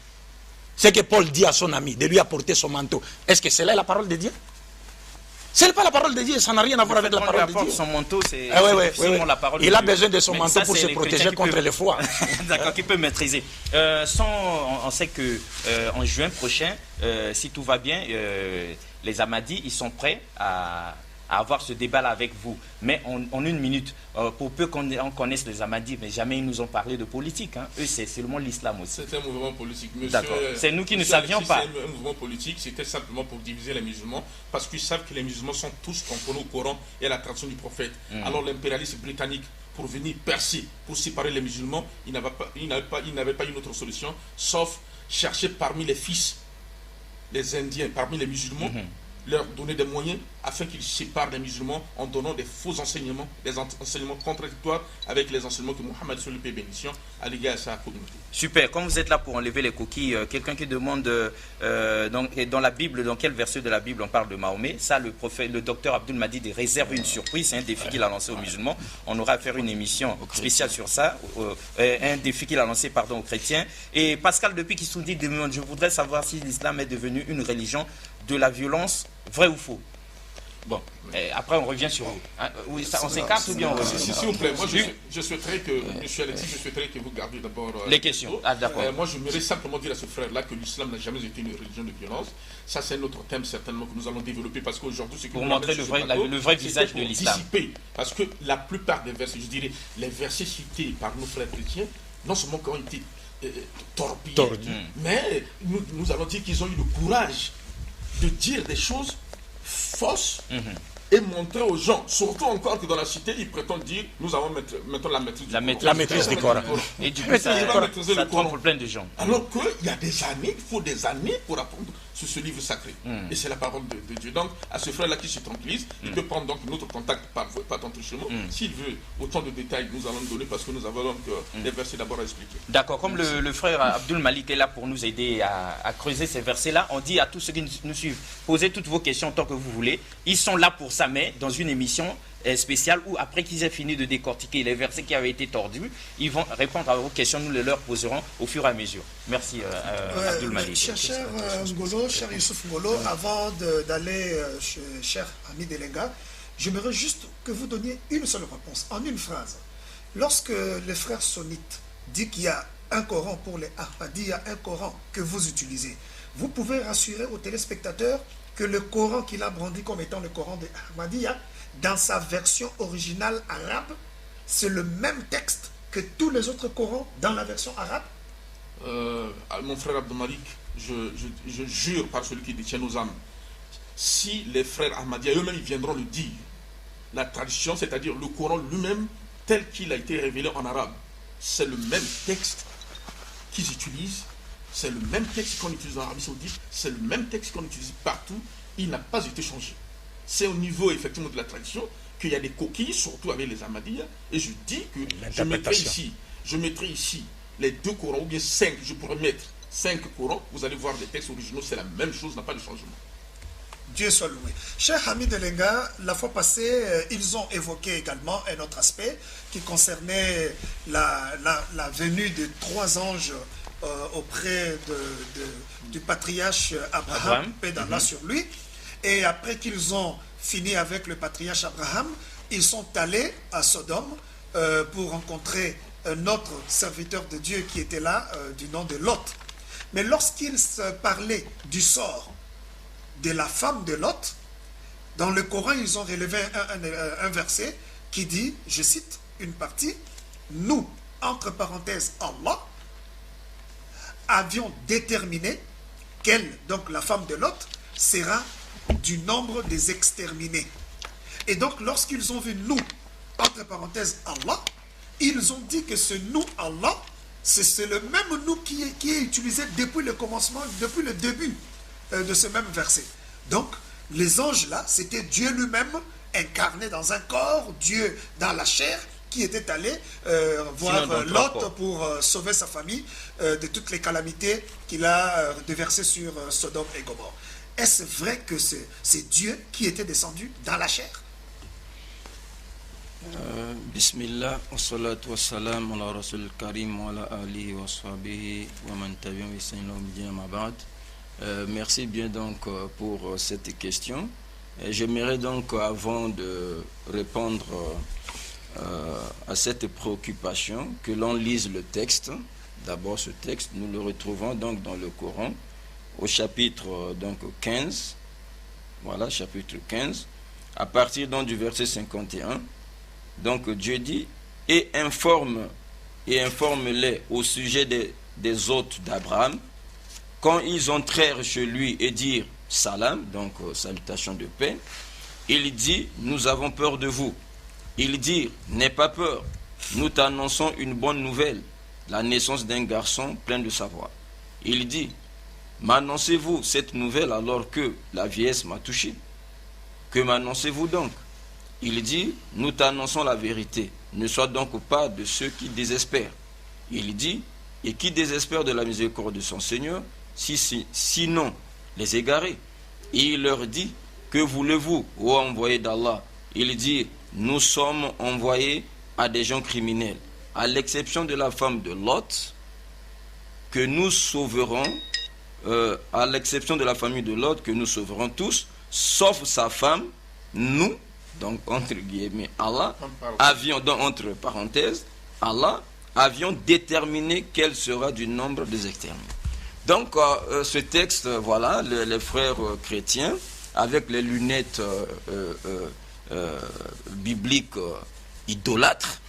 S4: Ce que Paul dit à son ami, de lui apporter son manteau, est-ce que cela est la parole de Dieu? Ce n'est pas la parole de Dieu, ça n'a rien à voir avec la parole de Dieu.
S1: Son manteau, c'est
S2: la
S1: parole de
S4: Dieu. Il
S1: a
S4: besoin de son manteau pour se protéger contre les froids.
S1: D'accord, qu'il peut maîtriser. On sait qu'en juin prochain, si tout va bien, les Ahmadis, ils sont prêts à avoir ce débat-là avec vous. Mais en une minute, pour peu qu'on connaisse les Ahmadis, mais jamais ils nous ont parlé de politique. Eux, c'est seulement l'islam aussi.
S3: C'est un mouvement politique.
S1: D'accord. C'est nous qui ne savions pas.
S3: C'est un mouvement politique, c'était simplement pour diviser les musulmans, parce qu'ils savent que les musulmans sont tous comprenés au Coran et à la tradition du prophète. Alors l'impérialisme britannique, pour venir percer, pour séparer les musulmans, il n'avait pas une autre solution, sauf chercher parmi les fils, les Indiens, parmi les musulmans, leur donner des moyens afin qu'ils séparent les musulmans en donnant des faux enseignements, des enseignements contradictoires avec les enseignements que Mohammed sur le paix bénédiction a légués à sa communauté.
S1: Super, comme vous êtes là pour enlever les coquilles, quelqu'un qui demande dans la Bible, dans quel verset de la Bible on parle de Mahomet, ça le docteur Abdul Mahdi réserve une surprise, c'est un défi qu'il a lancé aux musulmans, on aura à faire une émission spéciale sur ça, un défi qu'il a lancé aux chrétiens. Et Pascal, depuis qu'il se dit, je voudrais savoir si l'islam est devenu une religion de la violence, vrai ou faux? Bon, après on revient sur vous. Hein, oui, on s'écarte ou bien on revient?
S3: S'il vous plaît, moi je souhaiterais que, M. Alexis, je souhaiterais que vous gardiez d'abord
S1: les questions. Ah, d'accord.
S3: Moi je voudrais simplement dire à ce frère-là que l'islam n'a jamais été une religion de violence. Ça c'est un autre thème certainement que nous allons développer parce qu'aujourd'hui c'est
S1: pour montrer le vrai visage de l'islam.
S3: Parce que la plupart des versets, je dirais, les versets cités par nos frères chrétiens, non seulement ont été torpillés, mais nous allons dire qu'ils ont eu le courage de dire des choses fausses et montrer aux gens, surtout encore que dans la cité, ils prétendent dire nous avons maintenant la maîtrise du Coran.
S1: Et du coup, ça trompe plein de gens.
S3: Alors qu'il y a des années, il faut des années pour apprendre sur ce livre sacré. Et c'est la parole de Dieu. Donc, à ce frère-là qui se tranquillise, il peut prendre donc notre contact par tant chez nous. S'il veut autant de détails, nous allons donner parce que nous avons donc des versets d'abord à expliquer.
S1: D'accord, comme le frère Abdul Malik est là pour nous aider à creuser ces versets-là, on dit à tous ceux qui nous suivent, posez toutes vos questions tant que vous voulez. Ils sont là pour ça, mais dans une émission spéciale où après qu'ils aient fini de décortiquer les versets qui avaient été tordus, ils vont répondre à vos questions, nous les leur poserons au fur et à mesure. Merci Abdul Malik.
S2: Cher Ngolo, cher Youssouf Ngolo, avant d'aller cher ami Delenga, j'aimerais juste que vous donniez une seule réponse, en une phrase. Lorsque le frère Sonite dit qu'il y a un Coran pour les Ahmadis, il y a un Coran que vous utilisez, vous pouvez rassurer aux téléspectateurs que le Coran qu'il a brandi comme étant le Coran des Ahmadiyya, dans sa version originale arabe, c'est le même texte que tous les autres Corans dans la version arabe?
S3: Mon frère Abdul Malik, je jure par celui qui détient nos âmes, si les frères Ahmadiyya eux-mêmes ils viendront le dire, la tradition, c'est-à-dire le Coran lui-même, tel qu'il a été révélé en arabe, c'est le même texte qu'ils utilisent, c'est le même texte qu'on utilise en Arabie Saoudite, c'est le même texte qu'on utilise partout, il n'a pas été changé. C'est au niveau effectivement de la tradition qu'il y a des coquilles, surtout avec les Ahmadiyya, et je dis que je mettrai ici les 2 Corans, ou bien 5, je pourrais mettre 5 Corans, vous allez voir les textes originaux, c'est la même chose, n'a pas de changement.
S2: Dieu soit loué. Cher Hamid Delenga, la fois passée, ils ont évoqué également un autre aspect qui concernait la venue de 3 anges auprès du patriarche Abraham, paix d'Allah sur lui. Et après qu'ils ont fini avec le patriarche Abraham, ils sont allés à Sodome pour rencontrer un autre serviteur de Dieu qui était là, du nom de Lot. Mais lorsqu'ils parlaient du sort de la femme de Lot, dans le Coran, ils ont relevé un verset qui dit, je cite une partie, « Nous, entre parenthèses, Allah, avions déterminé qu'elle, donc la femme de Lot, sera du nombre des exterminés. » Et donc, lorsqu'ils ont vu « nous », entre parenthèses, Allah, ils ont dit que ce « nous » Allah, c'est le même « nous » qui est utilisé depuis le commencement, depuis le début de ce même verset. Donc, les anges là, c'était Dieu lui-même incarné dans un corps, Dieu dans la chair, qui était allé voir Lot pour sauver sa famille de toutes les calamités qu'il a déversées sur Sodome et Gomorrhe. Est-ce vrai que c'est Dieu qui était descendu dans la chair?
S5: Bismillah, wa salatu wa salam ala rasul karim wa ala alihi wa sahbihi wa man tabi'ahum bi ihsan ila yawmid din amma ba'd. Merci bien donc pour cette question. J'aimerais donc, avant de répondre à cette préoccupation, que l'on lise le texte. D'abord, ce texte, nous le retrouvons donc dans le Coran, au chapitre donc 15. Voilà, chapitre 15. À partir donc du verset 51. Donc Dieu dit, et informe-les au sujet des hôtes d'Abraham, quand ils entrèrent chez lui et dirent salam, donc salutation de paix, il dit, nous avons peur de vous. Ils dirent, n'aie pas peur, nous t'annonçons une bonne nouvelle, la naissance d'un garçon plein de savoir. Il dit, m'annoncez-vous cette nouvelle alors que la vieillesse m'a touché? Que m'annoncez-vous donc? Il dit, nous t'annonçons la vérité, ne sois donc pas de ceux qui désespèrent. Il dit, et qui désespère de la miséricorde de son Seigneur, sinon les égarés. Et il leur dit, que voulez-vous, ô envoyé d'Allah? Il dit, nous sommes envoyés à des gens criminels, à l'exception de la femme de Lot, que nous sauverons à l'exception de la famille de Lot, que nous sauverons tous, sauf sa femme, nous, donc entre guillemets Allah, avions, donc entre parenthèses, Allah, avions déterminé quel sera du nombre des exterminés. Donc ce texte, voilà, les frères chrétiens, avec les lunettes bibliques idolâtres,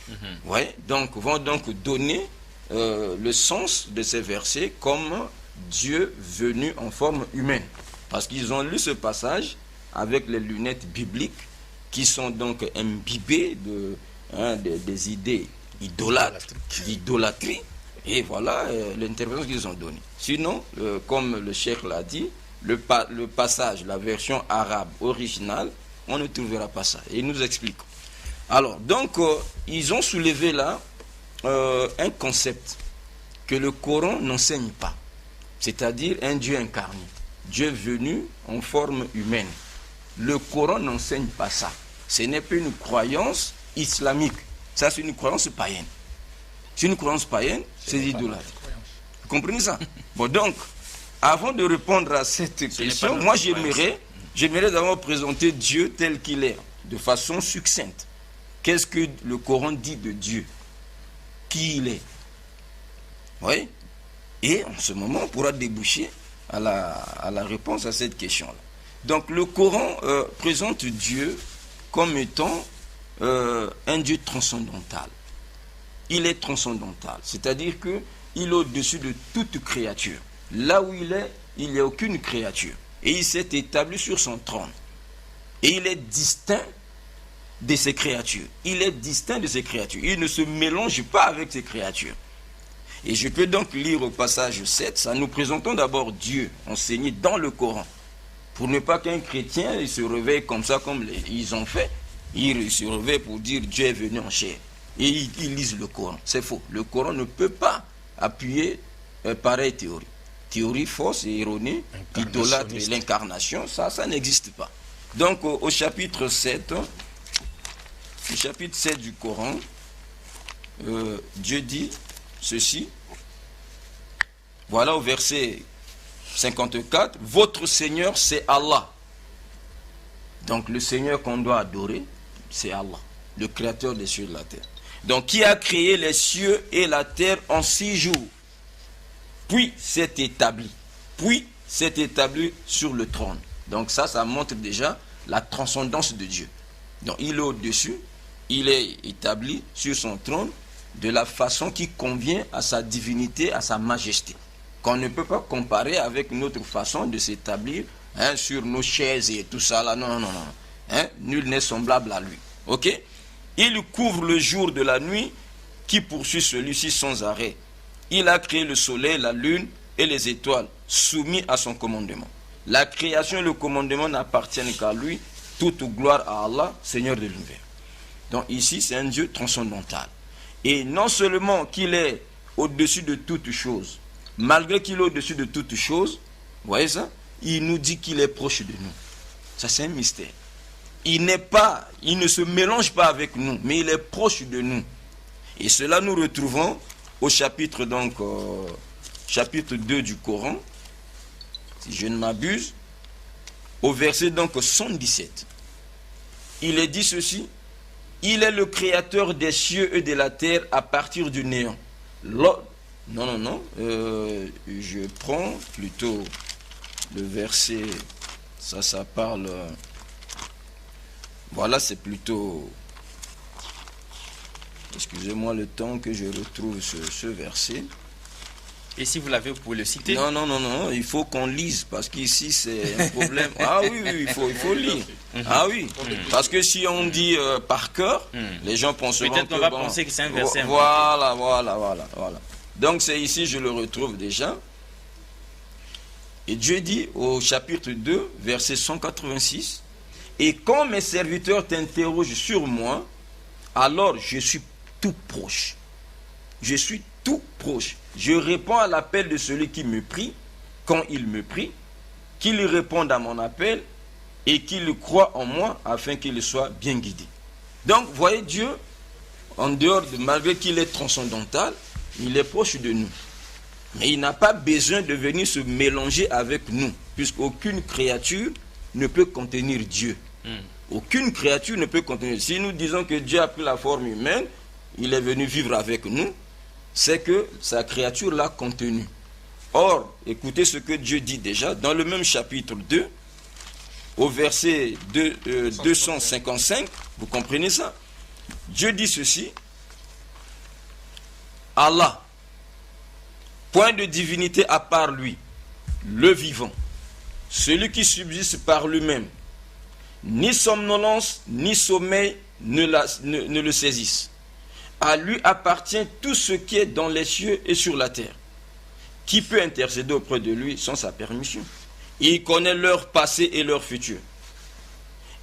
S5: ouais, donc, vont donc donner le sens de ces versets comme Dieu venu en forme humaine. Parce qu'ils ont lu ce passage avec les lunettes bibliques qui sont donc imbibées des idées idolâtres, d'idolâtrie. Et voilà l'interprétation qu'ils ont donnée. Sinon, comme le cheikh l'a dit, le passage, la version arabe originale, on ne trouvera pas ça. Et il nous explique. Alors, donc, ils ont soulevé là un concept que le Coran n'enseigne pas. C'est-à-dire un Dieu incarné. Dieu venu en forme humaine. Le Coran n'enseigne pas ça. Ce n'est pas une croyance islamique. Ça, c'est une croyance païenne. C'est une croyance païenne, c'est idolâtre. Vous comprenez ça? Bon, donc, avant de répondre à cette question, moi, j'aimerais d'abord présenter Dieu tel qu'il est, de façon succincte. Qu'est-ce que le Coran dit de Dieu? Qui il est? Oui. Et en ce moment, on pourra déboucher à la réponse à cette question-là. Donc, le Coran présente Dieu comme étant un Dieu transcendantal. Il est transcendantal, c'est-à-dire qu'il est au-dessus de toute créature. Là où il est, il n'y a aucune créature. Et il s'est établi sur son trône. Et il est distinct de ses créatures. Il est distinct de ses créatures. Il ne se mélange pas avec ses créatures. Et je peux donc lire au passage 7, ça nous présentons d'abord Dieu enseigné dans le Coran. Pour ne pas qu'un chrétien il se réveille comme ça, comme ils ont fait. Il se réveille pour dire Dieu est venu en chair. Et ils lisent le Coran. C'est faux. Le Coran ne peut pas appuyer pareille théorie. Théorie fausse et erronée, idolâtre et l'incarnation, ça n'existe pas. Donc au chapitre 7 du Coran, Dieu dit ceci. Voilà au verset 54, votre Seigneur c'est Allah. Donc le Seigneur qu'on doit adorer, c'est Allah, le créateur des cieux et de la terre. Donc qui a créé les cieux et la terre en 6 jours, puis s'est établi sur le trône. Donc ça montre déjà la transcendance de Dieu. Donc il est au-dessus, il est établi sur son trône de la façon qui convient à sa divinité, à sa majesté. Qu'on ne peut pas comparer avec notre façon de s'établir sur nos chaises et tout ça là. Non. Nul n'est semblable à lui. Ok? Il couvre le jour de la nuit qui poursuit celui-ci sans arrêt. Il a créé le soleil, la lune et les étoiles, soumis à son commandement. La création et le commandement n'appartiennent qu'à lui. Toute gloire à Allah, Seigneur de l'univers. Donc ici, c'est un Dieu transcendantal. Et non seulement qu'il est au-dessus de toutes choses, malgré qu'il est au-dessus de toutes choses, vous voyez ça? Il nous dit qu'il est proche de nous. Ça, c'est un mystère. Il ne se mélange pas avec nous, mais il est proche de nous. Et cela nous retrouvons au chapitre 2 du Coran, si je ne m'abuse, au verset 117. Il est dit ceci: il est le créateur des cieux et de la terre à partir du néant. Je prends plutôt le verset, ça parle... Voilà, c'est plutôt... Excusez-moi le temps que je retrouve ce verset.
S1: Et si vous l'avez, vous pouvez le citer?
S5: Non, il faut qu'on lise, parce qu'ici c'est un problème. Ah oui, il faut lire. Ah oui, parce que si on dit par cœur, les gens penseront
S1: peut-être qu'on va penser que c'est un verset.
S5: Voilà. Donc c'est ici, je le retrouve déjà. Et Dieu dit au chapitre 2, verset 186, « Et quand mes serviteurs t'interrogent sur moi, alors je suis tout proche. Je suis tout proche. Je réponds à l'appel de celui qui me prie, quand il me prie, qu'il réponde à mon appel et qu'il croit en moi afin qu'il soit bien guidé. » Donc, voyez, Dieu, en dehors de, malgré qu'il est transcendantal, il est proche de nous. Mais il n'a pas besoin de venir se mélanger avec nous, puisqu'aucune créature ne peut contenir Dieu. Aucune créature ne peut contenir. Si nous disons que Dieu a pris la forme humaine, il est venu vivre avec nous, c'est que sa créature l'a contenu. Or, écoutez ce que Dieu dit déjà dans le même chapitre 2, au verset 255, vous comprenez ça? Dieu dit ceci: Allah, point de divinité à part lui, le vivant, celui qui subsiste par lui-même, ni somnolence, ni sommeil ne le saisissent. À lui appartient tout ce qui est dans les cieux et sur la terre. Qui peut intercéder auprès de lui sans sa permission? Il connaît leur passé et leur futur.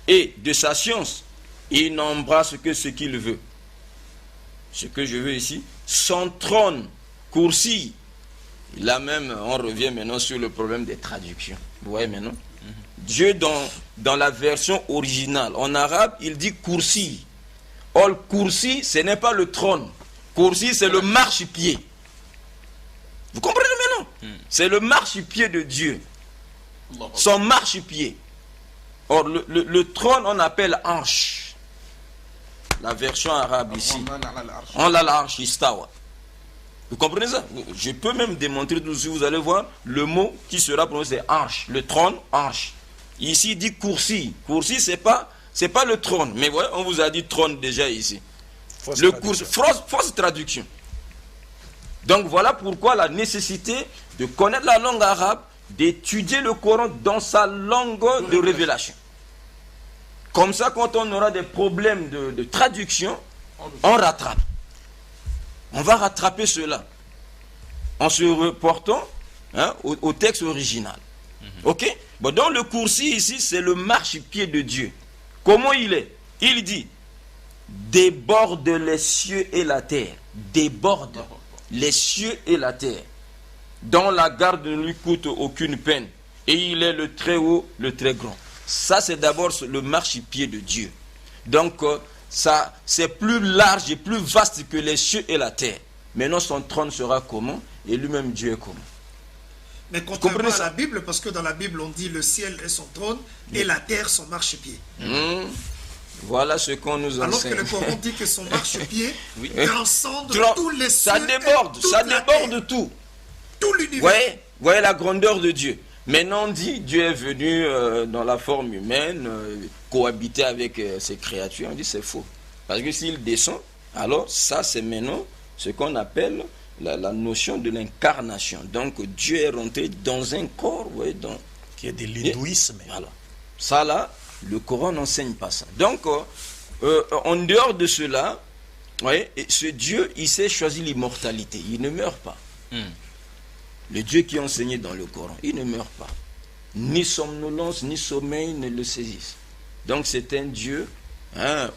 S5: Et de sa science, il n'embrasse que ce qu'il veut. Ce que je veux ici, son trône coursiille. Là même, on revient maintenant sur le problème des traductions. Vous voyez maintenant? Dieu, dans la version originale, en arabe, il dit coursiille. Or, coursiille, ce n'est pas le trône. Coursiille, c'est le marchepied. Vous comprenez maintenant? C'est le marchepied de Dieu. Son marchepied. Or, le trône, on appelle hanche. La version arabe ici. On l'a l'arche istawa. Vous comprenez ça? Je peux même démontrer tout si vous allez voir le mot qui sera prononcé, c'est hanche. Le trône, hanche. Ici, il dit coursiille. Coursiille, c'est pas le trône. Mais ouais, on vous a dit trône déjà ici. Fausse traduction. Donc voilà pourquoi la nécessité de connaître la langue arabe, d'étudier le Coran dans sa langue de révélation. Comme ça, quand on aura des problèmes de traduction, on rattrape. On va rattraper cela en se reportant au texte original. Ok? Bon, dans le coursier ici, c'est le marchepied de Dieu. Comment il est? Il dit: déborde les cieux et la terre. Déborde les cieux et la terre. Dont la garde ne lui coûte aucune peine. Et il est le très haut, le très grand. Ça, c'est d'abord le marchepied de Dieu. Donc, ça, c'est plus large et plus vaste que les cieux et la terre. Maintenant, son trône sera comment? Et lui-même, Dieu est comment?
S2: Mais contrairement à la Bible, parce que dans la Bible, on dit le ciel est son trône et la terre son marchepied.
S5: Voilà ce qu'on nous enseigne.
S2: Alors que le Coran dit que son marchepied transcende tous les cieux.
S5: Ça déborde tout.
S2: Tout l'univers.
S5: Voyez la grandeur de Dieu. Maintenant, on dit Dieu est venu dans la forme humaine, cohabiter avec ses créatures. On dit c'est faux. Parce que s'il descend, alors ça c'est maintenant ce qu'on appelle la notion de l'incarnation. Donc Dieu est rentré dans un corps,
S4: qui est de l'hindouisme.
S5: Voilà. Ça là, le Coran n'enseigne pas ça. Donc en dehors de cela, ce Dieu, il s'est choisi l'immortalité. Il ne meurt pas. Le Dieu qui est enseigné dans le Coran, il ne meurt pas. Ni somnolence, ni sommeil ne le saisissent. Donc c'est un Dieu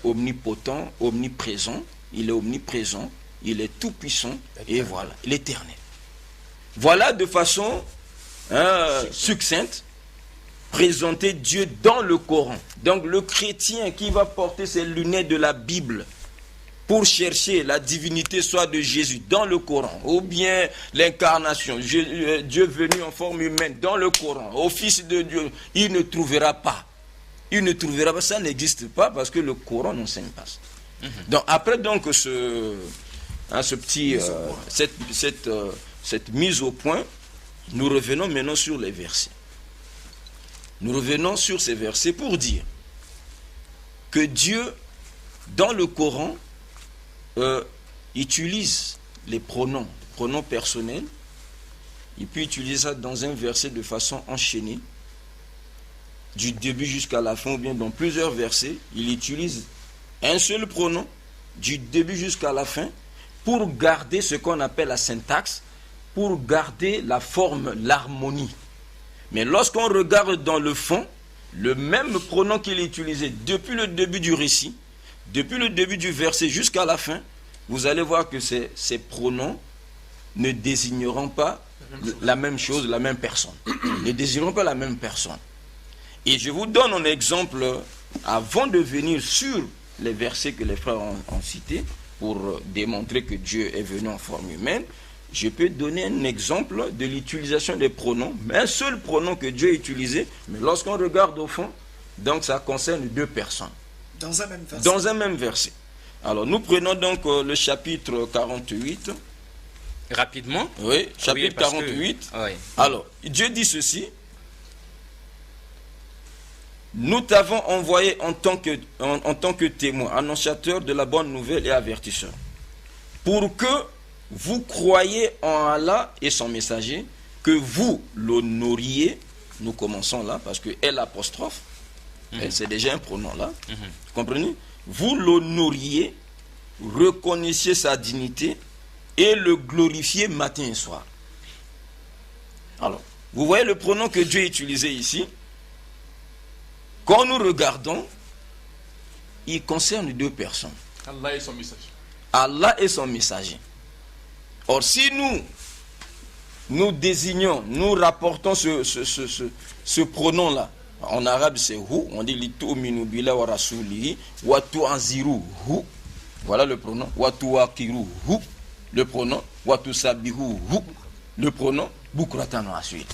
S5: omnipotent, omniprésent. Il est omniprésent, il est tout puissant, et voilà, l'éternel. Voilà de façon succincte, présenter Dieu dans le Coran. Donc le chrétien qui va porter ses lunettes de la Bible pour chercher la divinité soit de Jésus dans le Coran, ou bien l'incarnation, Dieu venu en forme humaine dans le Coran, au Fils de Dieu, il ne trouvera pas. Il ne trouvera pas, ça n'existe pas parce que le Coran n'enseigne pas ça. Donc après donc cette mise au point, nous revenons maintenant sur les versets. Nous revenons sur ces versets pour dire que Dieu, dans le Coran, utilise les pronoms personnels. Il peut utiliser ça dans un verset de façon enchaînée, du début jusqu'à la fin, ou bien dans plusieurs versets, il utilise un seul pronom, du début jusqu'à la fin, pour garder ce qu'on appelle la syntaxe, pour garder la forme, l'harmonie. Mais lorsqu'on regarde dans le fond, le même pronom qu'il a utilisé depuis le début du récit, depuis le début du verset jusqu'à la fin, vous allez voir que ces pronoms ne désigneront pas la même chose, la même personne. Ne désigneront pas la même personne. Et je vous donne un exemple avant de venir sur les versets que les frères ont cités pour démontrer que Dieu est venu en forme humaine. je peux donner un exemple de l'utilisation des pronoms, mais un seul pronom que Dieu a utilisé, mais lorsqu'on regarde au fond, donc ça concerne 2 personnes.
S2: Dans un même verset.
S5: Dans un même verset. Alors nous prenons donc le chapitre 48.
S1: Rapidement.
S5: Oui, chapitre 48.
S1: Oui.
S5: Alors, Dieu dit ceci. Nous t'avons envoyé en tant que témoin, annonciateur de la bonne nouvelle et avertisseur, pour que vous croyiez en Allah et son messager, que vous l'honoriez. Nous commençons là, parce que L apostrophe, c'est déjà un pronom là. Comprenez? Vous l'honoriez, reconnaissiez sa dignité et le glorifiez matin et soir. Alors, vous voyez le pronom que Dieu a utilisé ici. Quand nous regardons, il concerne 2 personnes.
S3: Allah et son messager.
S5: Allah et son messager. Or, si nous désignons, nous rapportons ce pronom-là, en arabe c'est hu, on dit litu'minu billah wa rasulihi wa tu'anziru hu. Voilà le pronom. Wa tuwaqiru hu. Le pronom. Wa tusabihu hu. Le pronom. Bukratan wa aswil.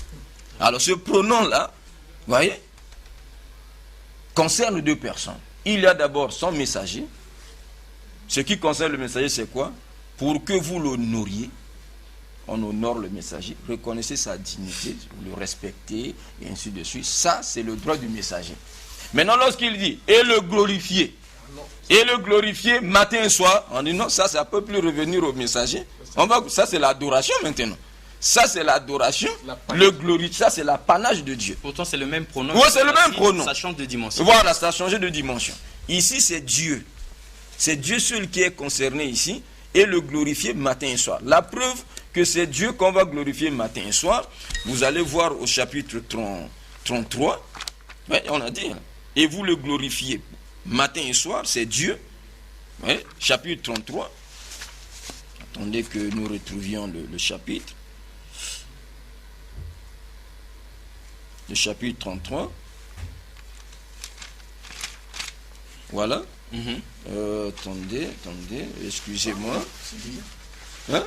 S5: Alors, ce pronom-là, vous voyez, concerne 2 personnes. Il y a d'abord son messager. Ce qui concerne le messager, c'est quoi? Pour que vous l'honoriez, on honore le messager, reconnaissez sa dignité, le respectez, et ainsi de suite. Ça, c'est le droit du messager. Maintenant, lorsqu'il dit « et le glorifier », et le glorifier matin et soir, on dit non, ça ne peut plus revenir au messager. Ça, c'est l'adoration maintenant. Ça, c'est l'adoration. Le glorie, ça, c'est l'apanage de Dieu.
S1: Pourtant, c'est le même pronom.
S5: Oui, c'est le même pronom.
S1: Ça change de dimension.
S5: Voilà, ça a changé de dimension. Ici, c'est Dieu. C'est Dieu seul qui est concerné ici. Et le glorifier matin et soir. La preuve que c'est Dieu qu'on va glorifier matin et soir, vous allez voir au chapitre 33. Ouais, on a dit. Et vous le glorifiez matin et soir, c'est Dieu. Ouais, chapitre 33. Attendez que nous retrouvions le chapitre. Le chapitre 33. Voilà. Attendez, excusez-moi. Hein?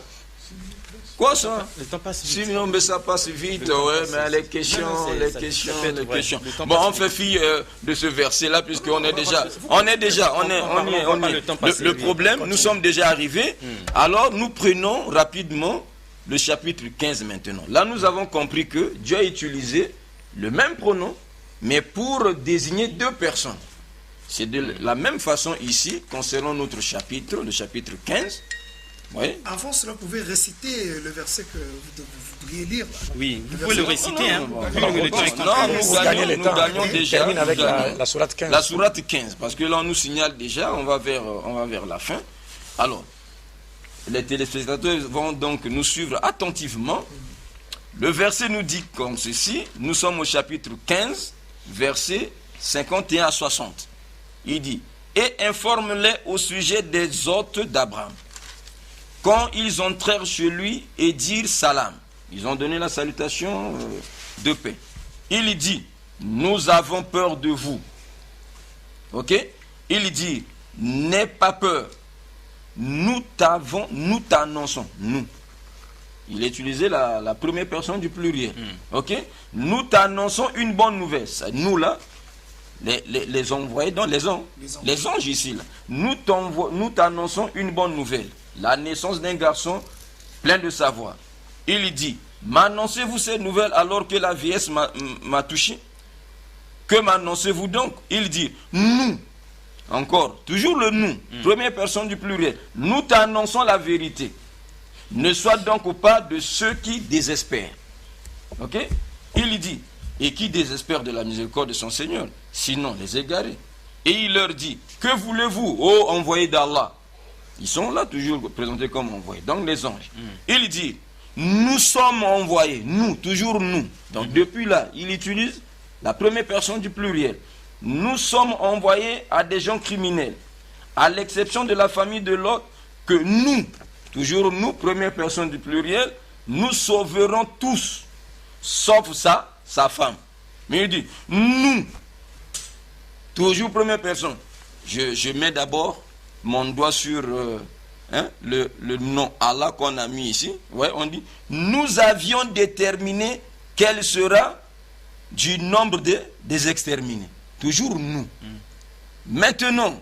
S5: Quoi ça?
S1: Le temps passe vite.
S5: Sinon, mais ça passe vite, ouais, mais les questions. Bon, on fait fi de ce verset-là, puisqu'on est déjà. Le problème, nous sommes déjà arrivés. Alors, nous prenons rapidement le chapitre 15 maintenant. Là, nous avons compris que Dieu a utilisé le même pronom, mais pour désigner 2 personnes. C'est de la même façon ici, concernant notre chapitre, le chapitre 15. Oui.
S2: Avant cela, vous pouvez réciter le verset que vous voudriez lire.
S1: Oui, vous pouvez le réciter.
S5: Nous gagnons déjà.
S4: Termine avec la sourate 15.
S5: La sourate 15, parce que là, on nous signale déjà, on va vers la fin. Alors, les téléspectateurs vont donc nous suivre attentivement. Le verset nous dit comme ceci. Nous sommes au chapitre 15, verset 51 à 60. Il dit, et informe-les au sujet des hôtes d'Abraham. Quand ils entrèrent chez lui et dirent salam, ils ont donné la salutation de paix. Il dit, nous avons peur de vous. Ok? Il dit, n'aie pas peur. Nous t'annonçons. Nous. Il a utilisé la première personne du pluriel. Ok? Nous t'annonçons une bonne nouvelle. Ça, nous là, les envoyés, dans les anges ici, là. Nous t'annonçons une bonne nouvelle. La naissance d'un garçon plein de savoir. Il dit, m'annoncez-vous cette nouvelle alors que la vieillesse m'a touché? Que m'annoncez-vous donc? Il dit, nous. Encore, toujours le nous. Première personne du pluriel. Nous t'annonçons la vérité. Ne sois donc pas de ceux qui désespèrent. Ok? Il dit, et qui désespèrent de la miséricorde de son Seigneur, sinon les égarés. Et il leur dit, que voulez-vous, ô envoyés d'Allah? Ils sont là toujours présentés comme envoyés, donc les anges. Il dit, nous sommes envoyés, nous, toujours nous. Donc depuis là, il utilise la première personne du pluriel. Nous sommes envoyés à des gens criminels, à l'exception de la famille de Lot, que nous, toujours nous, première personne du pluriel, nous sauverons tous, sauf sa femme. Mais il dit, nous, toujours première personne. Je mets d'abord mon doigt sur hein, le nom Allah qu'on a mis ici, ouais, on dit, nous avions déterminé quel sera du nombre des exterminés. Toujours nous. Maintenant,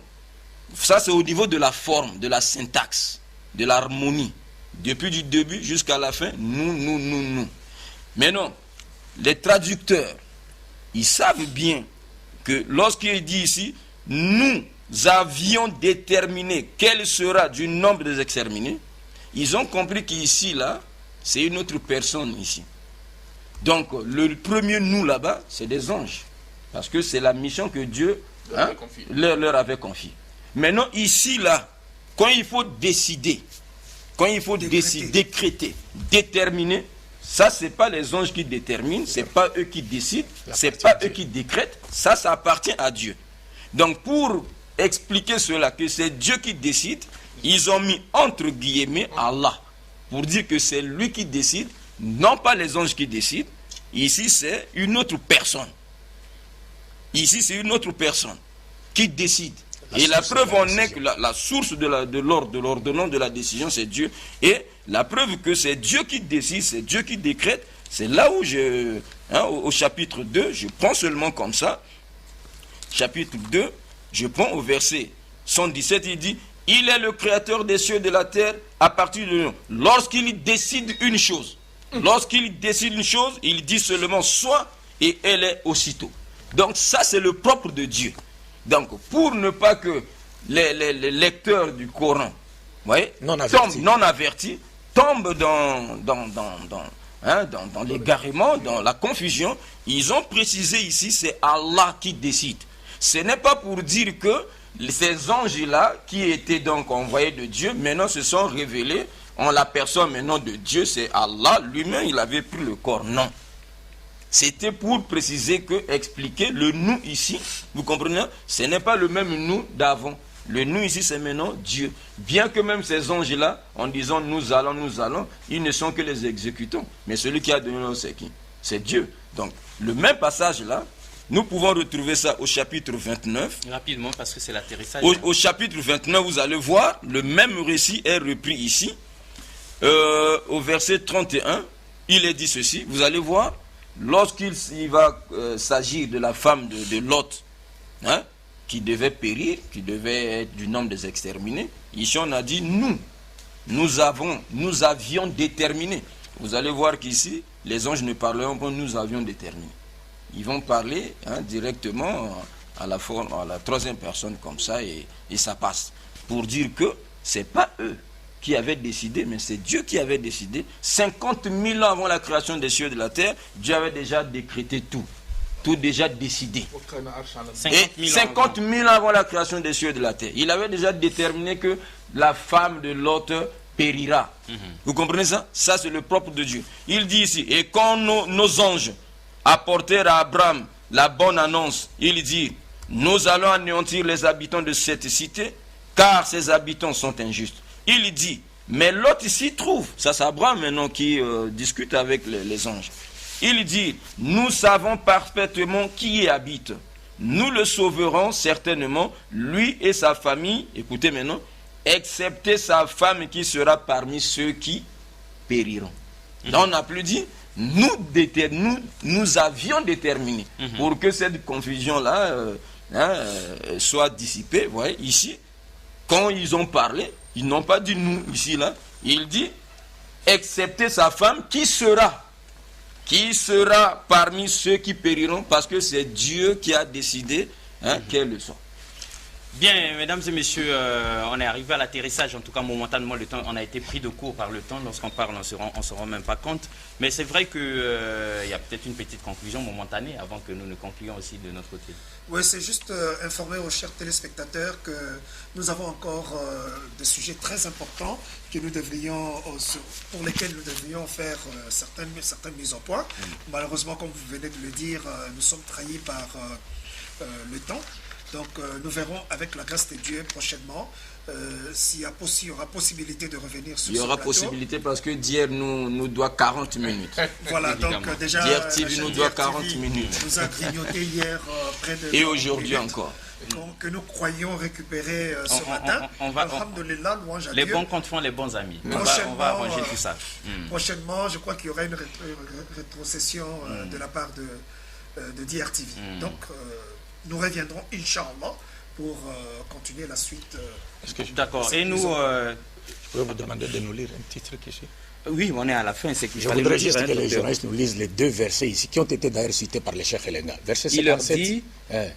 S5: ça c'est au niveau de la forme, de la syntaxe, de l'harmonie. Depuis du début jusqu'à la fin, nous. Maintenant, les traducteurs, ils savent bien que lorsqu'il dit ici, nous avions déterminé quel sera du nombre des exterminés, ils ont compris qu'ici, là, c'est une autre personne ici. Donc, le premier nous là-bas, c'est des anges. Parce que c'est la mission que Dieu leur avait confiée. Maintenant, ici, là, quand il faut décider, décréter, déterminer, ça, ce n'est pas les anges qui déterminent, ce n'est pas eux qui décident, ce n'est pas eux qui décrètent, ça appartient à Dieu. Donc, pour expliquer cela, que c'est Dieu qui décide, ils ont mis entre guillemets Allah, pour dire que c'est lui qui décide, non pas les anges qui décident. Ici, c'est une autre personne. Ici, c'est une autre personne qui décide. Et la preuve en est que la source de l'ordonnance de la décision, c'est Dieu. Et la preuve que c'est Dieu qui décide, c'est Dieu qui décrète, c'est là où au chapitre 2, je prends seulement comme ça. Chapitre 2, je prends au verset 117, il dit, il est le créateur des cieux et de la terre à partir de nous. Lorsqu'il décide une chose, il dit seulement soit et elle est aussitôt. Donc ça, c'est le propre de Dieu. Donc, pour ne pas que les lecteurs du Coran, non avertis, tombent dans l'égarement, dans la confusion, ils ont précisé ici, c'est Allah qui décide. Ce n'est pas pour dire que ces anges-là, qui étaient donc envoyés de Dieu, maintenant se sont révélés en la personne maintenant de Dieu, c'est Allah lui-même, il avait pris le corps. Non. C'était pour préciser expliquer le nous ici, vous comprenez, ce n'est pas le même nous d'avant. Le nous ici, c'est maintenant Dieu. Bien que même ces anges-là, en disant nous allons, ils ne sont que les exécutants. Mais celui qui a donné le nom, c'est qui? C'est Dieu. Donc, le même passage-là, nous pouvons retrouver ça au chapitre 29.
S1: Rapidement, parce que c'est l'atterrissage.
S5: Au chapitre 29, vous allez voir, le même récit est repris ici. Au verset 31, il est dit ceci, vous allez voir. Lorsqu'il va s'agir de la femme de Lot, qui devait périr, qui devait être du nombre des exterminés, ici on a dit nous avions déterminé. Vous allez voir qu'ici, les anges ne parleront pas, nous avions déterminé. Ils vont parler directement à la troisième personne comme ça et ça passe. Pour dire que ce n'est pas eux qui avait décidé, mais c'est Dieu qui avait décidé. 50 000 ans avant la création des cieux et de la terre, Dieu avait déjà décrété tout déjà décidé. Et 50 000 ans avant la création des cieux et de la terre, il avait déjà déterminé que la femme de Lot périra. Vous comprenez ça? Ça, c'est le propre de Dieu. Il dit ici, et quand nos anges apportèrent à Abraham la bonne annonce, il dit, nous allons anéantir les habitants de cette cité, car ces habitants sont injustes. Il dit, mais Lot ici trouve, ça c'est Abraham maintenant qui discute avec les anges. Il dit, nous savons parfaitement qui y habite. Nous le sauverons certainement, lui et sa famille, écoutez maintenant, excepté sa femme qui sera parmi ceux qui périront. Là on n'a plus dit, nous avions déterminé pour que cette confusion-là soit dissipée. Vous voyez, ici, quand ils ont parlé, ils n'ont pas dit nous, ici, là. Il dit, excepté sa femme, qui sera parmi ceux qui périront, parce que c'est Dieu qui a décidé qu'elles le sont.
S1: Bien, mesdames et messieurs, on est arrivé à l'atterrissage. En tout cas, momentanément, le temps, on a été pris de court par le temps. Lorsqu'on parle, on ne se rend même pas compte. Mais c'est vrai qu'il y a peut-être une petite conclusion momentanée avant que nous ne concluions aussi de notre côté.
S2: Oui, c'est juste informer aux chers téléspectateurs que nous avons encore des sujets très importants que nous devrions, pour lesquels nous devrions faire certaines mises au point. Malheureusement, comme vous venez de le dire, nous sommes trahis par le temps. Donc nous verrons avec la grâce de Dieu prochainement s'il y aura possibilité de revenir sur ce plateau.
S5: Il y aura possibilité parce que d'hier nous doit 40 minutes.
S2: Voilà, donc déjà...
S5: D'hier TV nous doit 40 minutes.
S2: Nous a grignoté hier près de...
S5: Et aujourd'hui encore.
S2: que nous croyons récupérer ce matin. Alhamdulillah, louange à
S1: les
S2: Dieu.
S1: bons comptes font les bons amis. On va arranger tout ça.
S2: Prochainement, je crois qu'il y aura une rétrocession de la part de DRTV. Donc, nous reviendrons, Inch'Allah, pour continuer la suite.
S1: D'accord. Et nous...
S4: Je peux vous demander de nous lire un petit truc ici?
S1: Oui, on est à la fin.
S4: Je voudrais juste que les journalistes nous lisent les 2 versets ici, qui ont été d'ailleurs cités par le Cheikh Elenga. Verset 57.
S1: Il leur dit,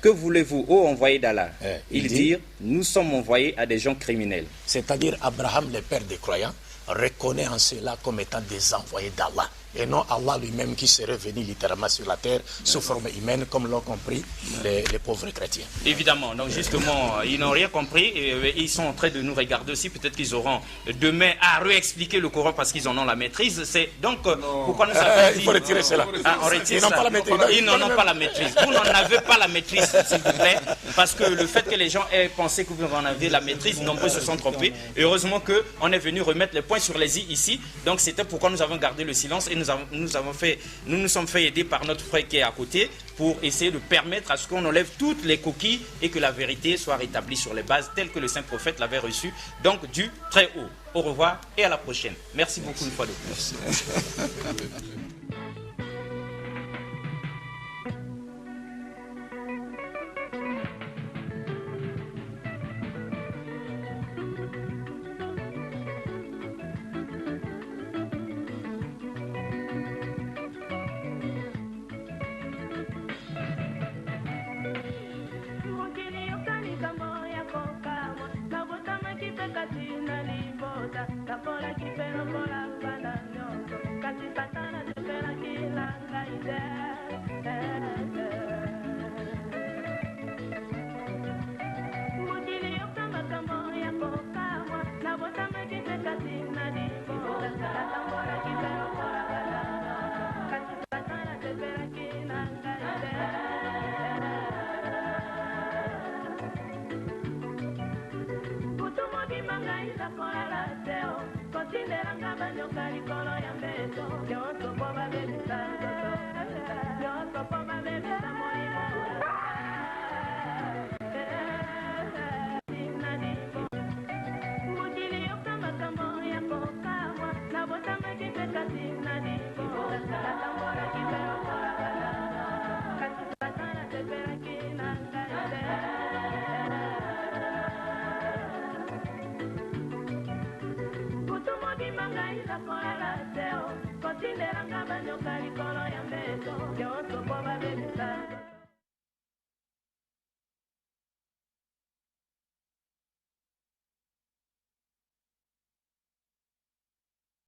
S1: que voulez-vous, ô envoyés d'Allah? Ils dirent, nous sommes envoyés à des gens criminels.
S4: C'est-à-dire Abraham, le père des croyants, reconnaît en cela comme étant des envoyés d'Allah. Et non Allah lui-même qui serait venu littéralement sur la terre sous forme humaine, comme l'ont compris les pauvres chrétiens.
S1: Évidemment, donc justement, ils n'ont rien compris et ils sont en train de nous regarder aussi. Peut-être qu'ils auront demain à réexpliquer le Coran parce qu'ils en ont la maîtrise. C'est donc pourquoi nous avons dit...
S4: Il faut retirer cela.
S1: On retire
S4: ils n'ont pas la maîtrise.
S1: Ils n'en ont pas la maîtrise. Vous n'en avez pas la maîtrise, s'il vous plaît, parce que le fait que les gens aient pensé que vous en avez la maîtrise, nombreux se sont trompés. Et heureusement qu'on est venu remettre les points sur les i ici. Donc c'était pourquoi nous avons gardé le silence et nous nous sommes fait aider par notre frère qui est à côté pour essayer de permettre à ce qu'on enlève toutes les coquilles et que la vérité soit rétablie sur les bases telles que le saint prophète l'avait reçu, donc du très haut. Au revoir et à la prochaine. Merci beaucoup une fois de plus.
S6: Kotinderanga banyoka likolo ya mbeto